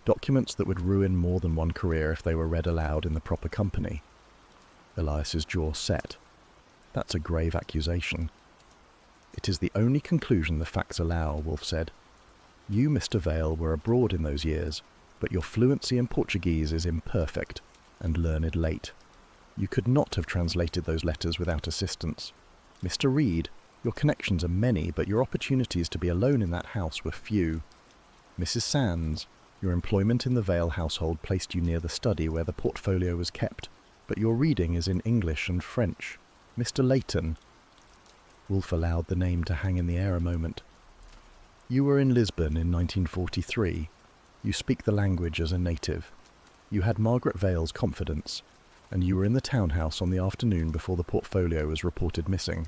Documents that would ruin more than one career if they were read aloud in the proper company." Elias's jaw set. "That's a grave accusation." "It is the only conclusion the facts allow," Wolfe said. "You, Mr. Vale, were abroad in those years, but your fluency in Portuguese is imperfect, and learned late. You could not have translated those letters without assistance. Mr. Reed, your connections are many, but your opportunities to be alone in that house were few. Mrs. Sands, your employment in the Vale household placed you near the study where the portfolio was kept, but your reading is in English and French. Mr. Layton—" Wolfe allowed the name to hang in the air a moment. "You were in Lisbon in 1943. You speak the language as a native. You had Margaret Vale's confidence, and you were in the townhouse on the afternoon before the portfolio was reported missing."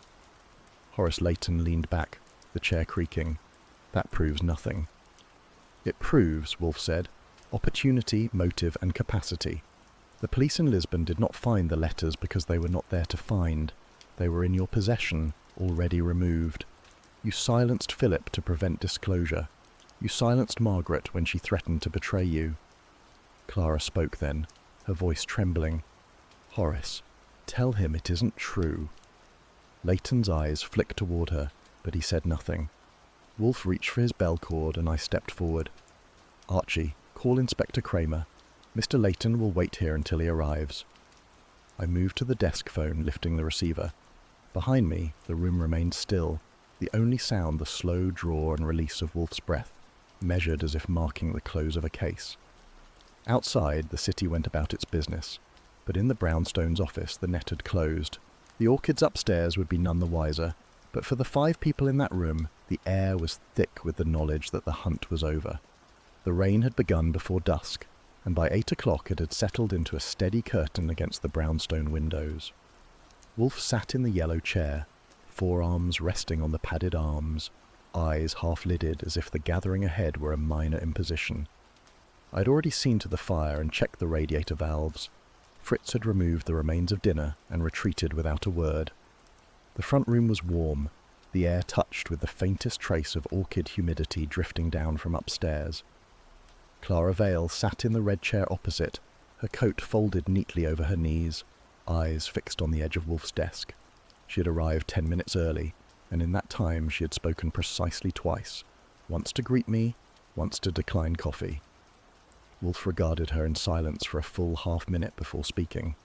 Horace Layton leaned back, the chair creaking. "That proves nothing." "It proves," Wolfe said, "opportunity, motive, and capacity. The police in Lisbon did not find the letters because they were not there to find. They were in your possession, already removed. You silenced Philip to prevent disclosure. You silenced Margaret when she threatened to betray you." Clara spoke then, her voice trembling. "Horace, tell him it isn't true." Layton's eyes flicked toward her, but he said nothing. Wolfe reached for his bell cord and I stepped forward. "Archie, call Inspector Kramer. Mr. Layton will wait here until he arrives." I moved to the desk phone, lifting the receiver. Behind me, the room remained still, the only sound the slow draw and release of Wolfe's breath, measured as if marking the close of a case. Outside, the city went about its business, but in the brownstone's office the net had closed. The orchids upstairs would be none the wiser, but for the 5 people in that room, the air was thick with the knowledge that the hunt was over. The rain had begun before dusk, and by 8 o'clock it had settled into a steady curtain against the brownstone windows. Wolfe sat in the yellow chair, forearms resting on the padded arms, eyes half-lidded as if the gathering ahead were a minor imposition. I had already seen to the fire and checked the radiator valves. Fritz had removed the remains of dinner and retreated without a word. The front room was warm, the air touched with the faintest trace of orchid humidity drifting down from upstairs. Clara Vale sat in the red chair opposite, her coat folded neatly over her knees, eyes fixed on the edge of Wolfe's desk. She had arrived 10 minutes early, and in that time she had spoken precisely twice, once to greet me, once to decline coffee. Wolfe regarded her in silence for a full half-minute before speaking.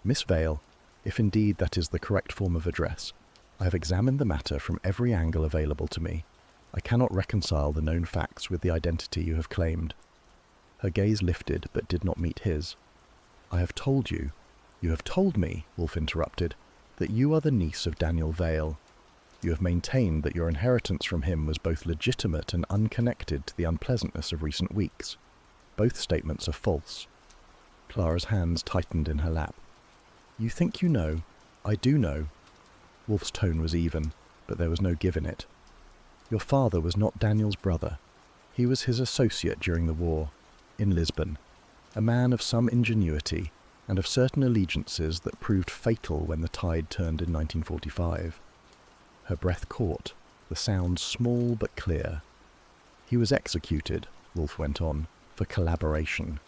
"Miss Vale, if indeed that is the correct form of address, I have examined the matter from every angle available to me. I cannot reconcile the known facts with the identity you have claimed." Her gaze lifted but did not meet his. "I have told you, you have told me," Wolfe interrupted, "that you are the niece of Daniel Vale. You have maintained that your inheritance from him was both legitimate and unconnected to the unpleasantness of recent weeks. Both statements are false." Clara's hands tightened in her lap. "You think you know. I do know." Wolfe's tone was even, but there was no give in it. "Your father was not Daniel's brother. He was his associate during the war, in Lisbon, a man of some ingenuity and of certain allegiances that proved fatal when the tide turned in 1945. Her breath caught, the sound small but clear. "He was executed," Wolfe went on, "for collaboration.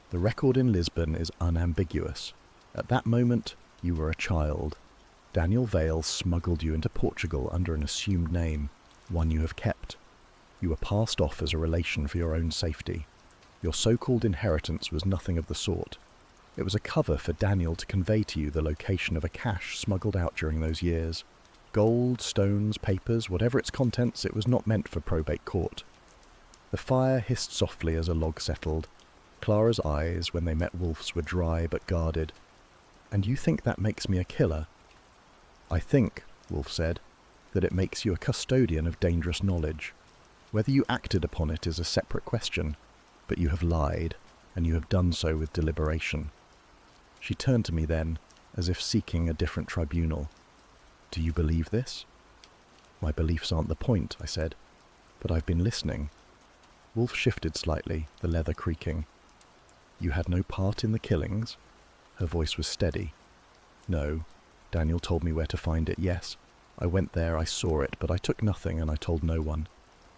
The record in Lisbon is unambiguous. At that moment, you were a child. Daniel Vale smuggled you into Portugal under an assumed name, one you have kept. You were passed off as a relation for your own safety. Your so-called inheritance was nothing of the sort. It was a cover for Daniel to convey to you the location of a cache smuggled out during those years. Gold, stones, papers, whatever its contents, it was not meant for probate court." The fire hissed softly as a log settled. Clara's eyes, when they met Wolfe's, were dry but guarded. "And you think that makes me a killer?" "I think," Wolfe said, "that it makes you a custodian of dangerous knowledge. Whether you acted upon it is a separate question, but you have lied, and you have done so with deliberation." She turned to me then, as if seeking a different tribunal. "Do you believe this?" "My beliefs aren't the point," I said, "but I've been listening." Wolfe shifted slightly, the leather creaking. "You had no part in the killings?" Her voice was steady. "No. Daniel told me where to find it, yes. I went there, I saw it, but I took nothing and I told no one.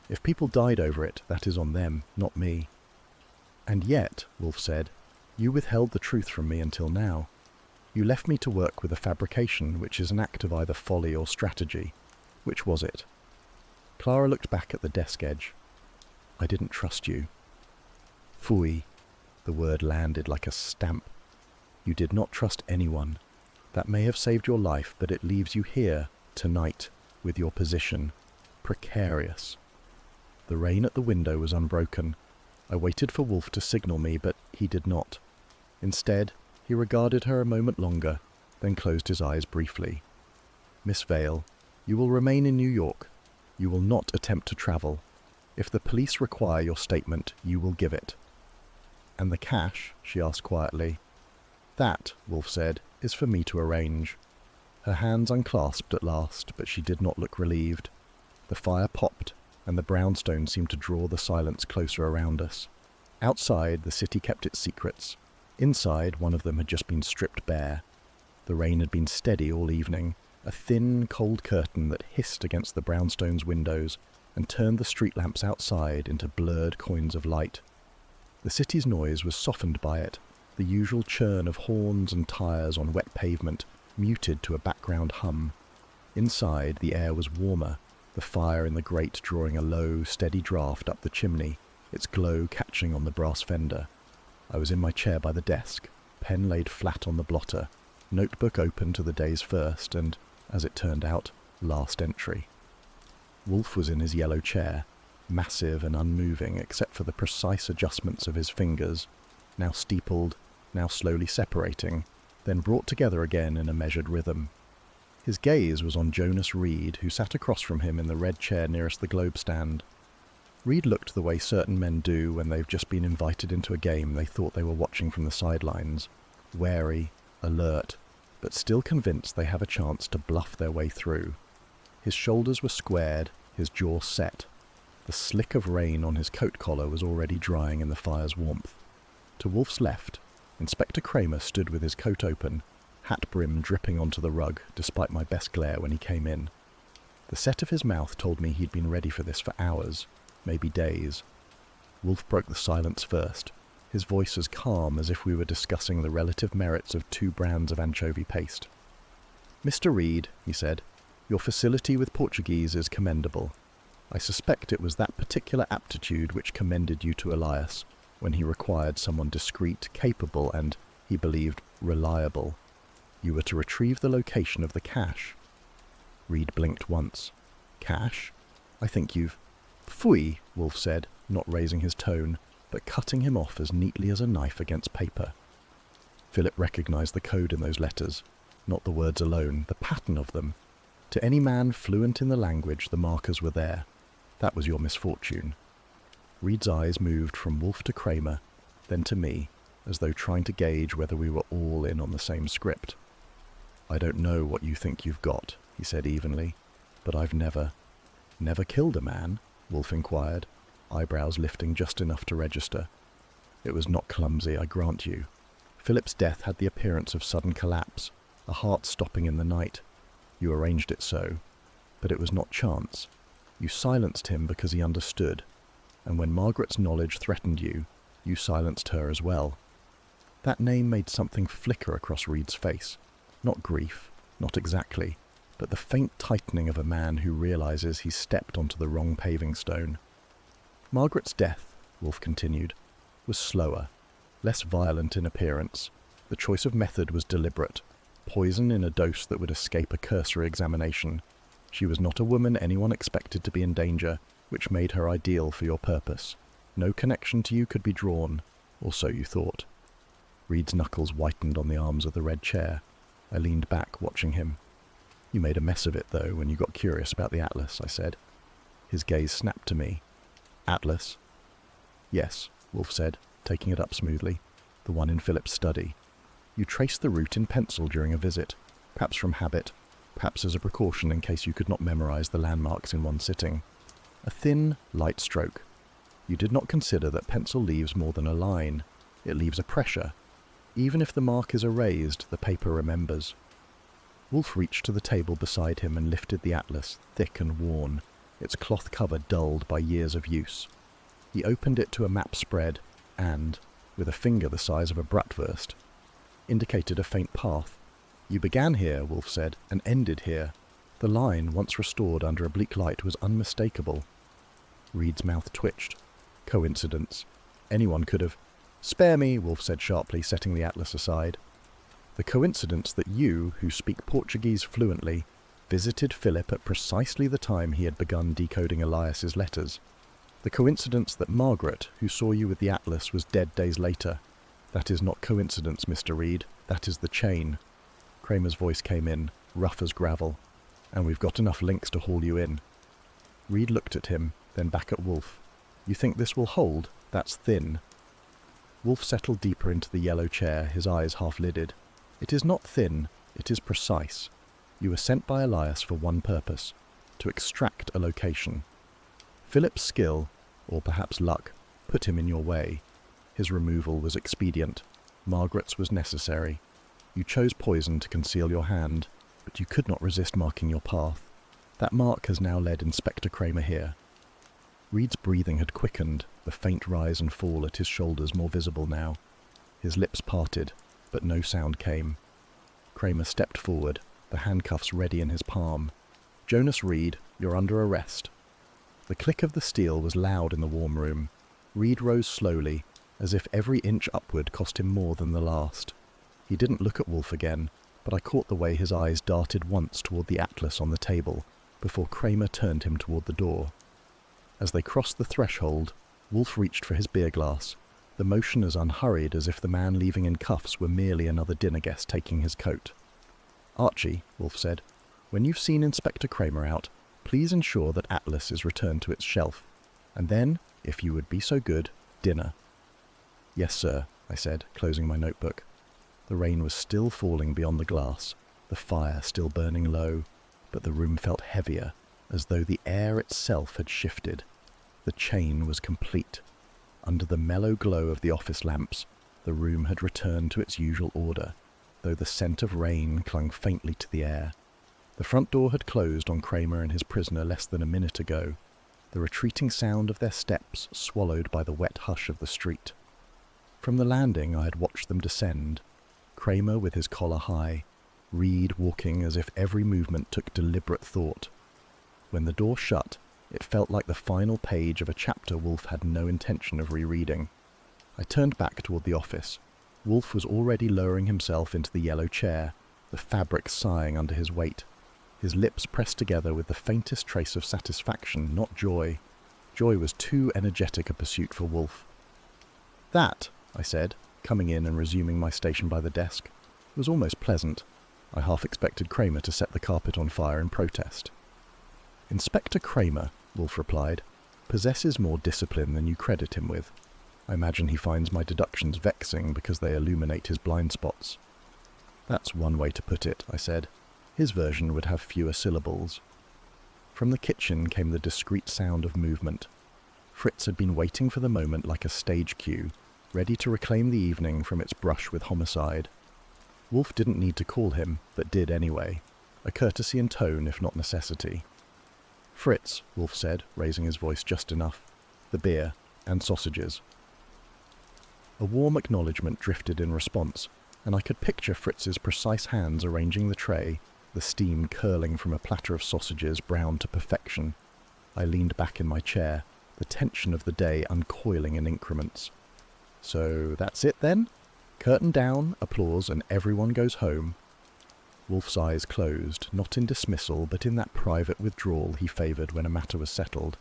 If people died over it, that is on them, not me." "And yet," Wolfe said, "you withheld the truth from me until now. You left me to work with a fabrication which is an act of either folly or strategy. Which was it?" Clara looked back at the desk edge. "I didn't trust you." "Phooey." The word landed like a stamp. "You did not trust anyone. That may have saved your life, but it leaves you here, tonight, with your position. Precarious." The rain at the window was unbroken. I waited for Wolfe to signal me, but he did not. Instead, he regarded her a moment longer, then closed his eyes briefly. "Miss Vale, you will remain in New York. You will not attempt to travel. If the police require your statement, you will give it." "And the cash?" she asked quietly. "That," Wolfe said, "is for me to arrange." Her hands unclasped at last, but she did not look relieved. The fire popped, and the brownstone seemed to draw the silence closer around us. Outside, the city kept its secrets. Inside, one of them had just been stripped bare. The rain had been steady all evening, a thin, cold curtain that hissed against the brownstone's windows and turned the street lamps outside into blurred coins of light. The city's noise was softened by it, the usual churn of horns and tires on wet pavement muted to a background hum. Inside, the air was warmer, the fire in the grate drawing a low, steady draught up the chimney, its glow catching on the brass fender. I was in my chair by the desk, pen laid flat on the blotter, notebook open to the day's first and, as it turned out, last entry. Wolfe was in his yellow chair, massive and unmoving except for the precise adjustments of his fingers, now steepled, now slowly separating, then brought together again in a measured rhythm. His gaze was on Jonas Reed, who sat across from him in the red chair nearest the globe stand. Reed looked the way certain men do when they've just been invited into a game they thought they were watching from the sidelines, wary, alert, but still convinced they have a chance to bluff their way through. His shoulders were squared, his jaw set. The slick of rain on his coat collar was already drying in the fire's warmth. To Wolfe's left, Inspector Kramer stood with his coat open, hat brim dripping onto the rug despite my best glare when he came in. The set of his mouth told me he'd been ready for this for hours, maybe days. Wolfe broke the silence first, his voice as calm as if we were discussing the relative merits of 2 brands of anchovy paste. "Mr. Reed," he said, "your facility with Portuguese is commendable. I suspect it was that particular aptitude which commended you to Elias when he required someone discreet, capable, and, he believed, reliable. You were to retrieve the location of the cache." Reed blinked once. "Cache? I think you've—" "Phooey," Wolfe said, not raising his tone, but cutting him off as neatly as a knife against paper. Philip recognized the code in those letters, not the words alone, the pattern of them. To any man fluent in the language, the markers were there. That was your misfortune. Reed's eyes moved from Wolfe to Kramer, then to me, as though trying to gauge whether we were all in on the same script. "I don't know what you think you've got," he said evenly, "but I've never—" "Never killed a man?" Wolfe inquired, eyebrows lifting just enough to register. It was not clumsy, I grant you. Philip's death had the appearance of sudden collapse, a heart stopping in the night. You arranged it so. But it was not chance. You silenced him because he understood, and when Margaret's knowledge threatened you, you silenced her as well. That name made something flicker across Reed's face. Not grief, not exactly, but the faint tightening of a man who realizes he's stepped onto the wrong paving stone. Margaret's death, Wolfe continued, was slower, less violent in appearance. The choice of method was deliberate. Poison in a dose that would escape a cursory examination. She was not a woman anyone expected to be in danger, which made her ideal for your purpose. No connection to you could be drawn, or so you thought. Reed's knuckles whitened on the arms of the red chair. I leaned back, watching him. "You made a mess of it, though, when you got curious about the atlas," I said. His gaze snapped to me. "Atlas?" "Yes," Wolfe said, taking it up smoothly. "The one in Philip's study. You traced the route in pencil during a visit, perhaps from habit, perhaps as a precaution in case you could not memorize the landmarks in one sitting. A thin, light stroke. You did not consider that pencil leaves more than a line. It leaves a pressure. Even if the mark is erased, the paper remembers." Wolfe reached to the table beside him and lifted the atlas, thick and worn, its cloth cover dulled by years of use. He opened it to a map spread and, with a finger the size of a bratwurst, indicated a faint path. "You began here," Wolfe said, "and ended here." The line, once restored under oblique light, was unmistakable. Reed's mouth twitched. Coincidence. Anyone could have— "Spare me," Wolfe said sharply, setting the atlas aside. "The coincidence that you, who speak Portuguese fluently, visited Philip at precisely the time he had begun decoding Elias's letters. The coincidence that Margaret, who saw you with the atlas, was dead days later. That is not coincidence, Mr. Reed. That is the chain." Kramer's voice came in, rough as gravel. "And we've got enough links to haul you in." Reed looked at him, then back at Wolfe. "You think this will hold? That's thin." Wolfe settled deeper into the yellow chair, his eyes half-lidded. "It is not thin, it is precise. You were sent by Elias for one purpose, to extract a location. Philip's skill, or perhaps luck, put him in your way. His removal was expedient. Margaret's was necessary. You chose poison to conceal your hand, but you could not resist marking your path. That mark has now led Inspector Kramer here." Reed's breathing had quickened, the faint rise and fall at his shoulders more visible now. His lips parted, but no sound came. Kramer stepped forward, the handcuffs ready in his palm. "Jonas Reed, you're under arrest." The click of the steel was loud in the warm room. Reed rose slowly, as if every inch upward cost him more than the last. He didn't look at Wolfe again, but I caught the way his eyes darted once toward the atlas on the table, before Kramer turned him toward the door. As they crossed the threshold, Wolfe reached for his beer glass, the motion as unhurried as if the man leaving in cuffs were merely another dinner guest taking his coat. "Archie," Wolfe said, "when you've seen Inspector Kramer out, please ensure that Atlas is returned to its shelf. And then, if you would be so good, dinner." "Yes, sir," I said, closing my notebook. The rain was still falling beyond the glass, the fire still burning low, but the room felt heavier, as though the air itself had shifted. The chain was complete. Under the mellow glow of the office lamps, the room had returned to its usual order, though the scent of rain clung faintly to the air. The front door had closed on Kramer and his prisoner less than a minute ago. the retreating sound of their steps swallowed by the wet hush of the street. From the landing I had watched them descend, Kramer with his collar high, Reed walking as if every movement took deliberate thought. When the door shut, it felt like the final page of a chapter Wolfe had no intention of rereading. I turned back toward the office. Wolfe was already lowering himself into the yellow chair, the fabric sighing under his weight, his lips pressed together with the faintest trace of satisfaction, not joy. Joy was too energetic a pursuit for Wolfe. "That," I said, coming in and resuming my station by the desk, was almost pleasant. I half expected Kramer to set the carpet on fire in protest. "Inspector Kramer," Wolfe replied, "possesses more discipline than you credit him with. I imagine he finds my deductions vexing because they illuminate his blind spots." "That's one way to put it," I said. "His version would have fewer syllables." From the kitchen came the discreet sound of movement. Fritz had been waiting for the moment like a stage cue, ready to reclaim the evening from its brush with homicide. Wolfe didn't need to call him, but did anyway, a courtesy in tone if not necessity. "Fritz," Wolfe said, raising his voice just enough, "the beer, and sausages." A warm acknowledgement drifted in response, and I could picture Fritz's precise hands arranging the tray, the steam curling from a platter of sausages browned to perfection. I leaned back in my chair, the tension of the day uncoiling in increments. "So that's it then? Curtain down, applause, and everyone goes home." Wolfe's eyes closed, not in dismissal, but in that private withdrawal he favoured when a matter was settled.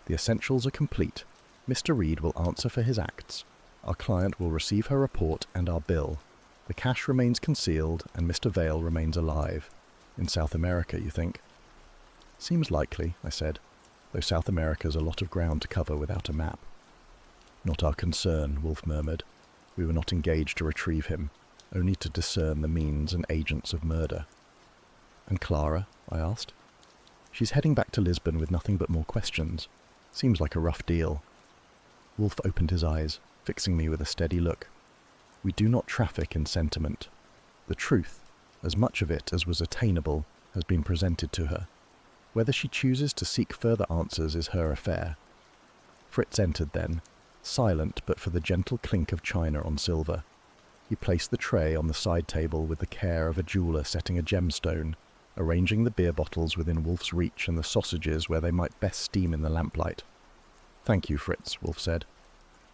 "The essentials are complete. Mr. Reed will answer for his acts. Our client will receive her report and our bill. The cash remains concealed, and Mr. Vale remains alive. In South America, you think?" "Seems likely," I said, "though South America's a lot of ground to cover without a map." "Not our concern," Wolfe murmured. "We were not engaged to retrieve him, only to discern the means and agents of murder." "And Clara?" I asked. "She's heading back to Lisbon with nothing but more questions. Seems like a rough deal." Wolfe opened his eyes, fixing me with a steady look. "We do not traffic in sentiment. The truth, as much of it as was attainable, has been presented to her. Whether she chooses to seek further answers is her affair." Fritz entered then, silent but for the gentle clink of china on silver. He placed the tray on the side table with the care of a jeweller setting a gemstone, arranging the beer bottles within Wolfe's reach and the sausages where they might best steam in the lamplight. "Thank you, Fritz," Wolfe said.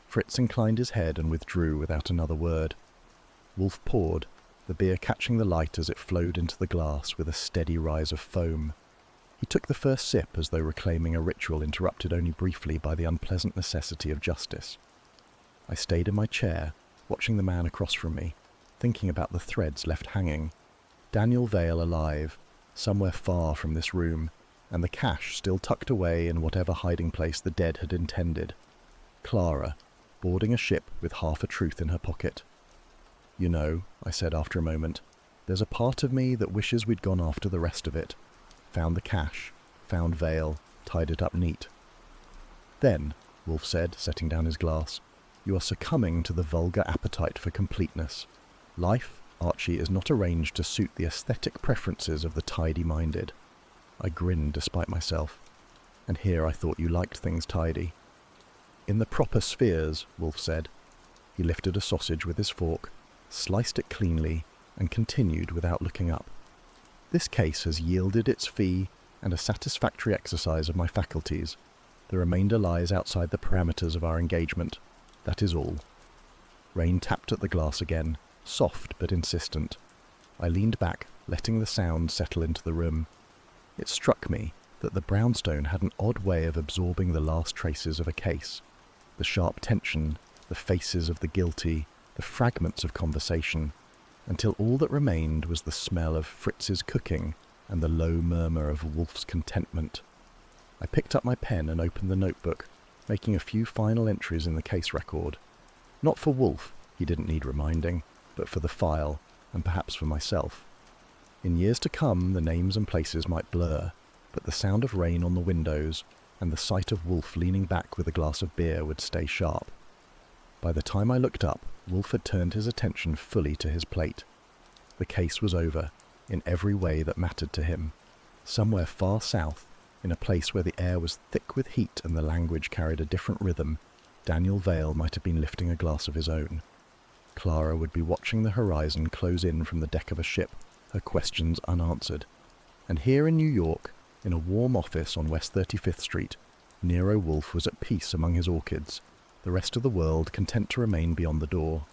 Fritz inclined his head and withdrew without another word. Wolfe poured, the beer catching the light as it flowed into the glass with a steady rise of foam. He took the first sip as though reclaiming a ritual interrupted only briefly by the unpleasant necessity of justice. I stayed in my chair, watching the man across from me, thinking about the threads left hanging. Daniel Vale alive, somewhere far from this room, and the cash still tucked away in whatever hiding place the dead had intended. Clara, boarding a ship with half a truth in her pocket. "You know," I said after a moment, "there's a part of me that wishes we'd gone after the rest of it. Found the cash, found Vale, tied it up neat." "Then," Wolfe said, setting down his glass, "you are succumbing to the vulgar appetite for completeness. Life, Archie, is not arranged to suit the aesthetic preferences of the tidy-minded." I grinned despite myself. "And here I thought you liked things tidy." "In the proper spheres," Wolfe said. He lifted a sausage with his fork, sliced it cleanly, and continued without looking up. "This case has yielded its fee and a satisfactory exercise of my faculties. The remainder lies outside the parameters of our engagement. That is all." Rain tapped at the glass again, soft but insistent. I leaned back, letting the sound settle into the room. It struck me that the brownstone had an odd way of absorbing the last traces of a case. The sharp tension, the faces of the guilty, the fragments of conversation, until all that remained was the smell of Fritz's cooking and the low murmur of Wolfe's contentment. I picked up my pen and opened the notebook, making a few final entries in the case record. Not for Wolfe, he didn't need reminding, but for the file, and perhaps for myself. In years to come, the names and places might blur, but the sound of rain on the windows and the sight of Wolfe leaning back with a glass of beer would stay sharp. By the time I looked up, Wolfe had turned his attention fully to his plate. The case was over, in every way that mattered to him. Somewhere far south, In a place where the air was thick with heat and the language carried a different rhythm, Daniel Vale might have been lifting a glass of his own. Clara would be watching the horizon close in from the deck of a ship, her questions unanswered. And here in New York, in a warm office on West 35th Street, Nero Wolfe was at peace among his orchids, the rest of the world content to remain beyond the door.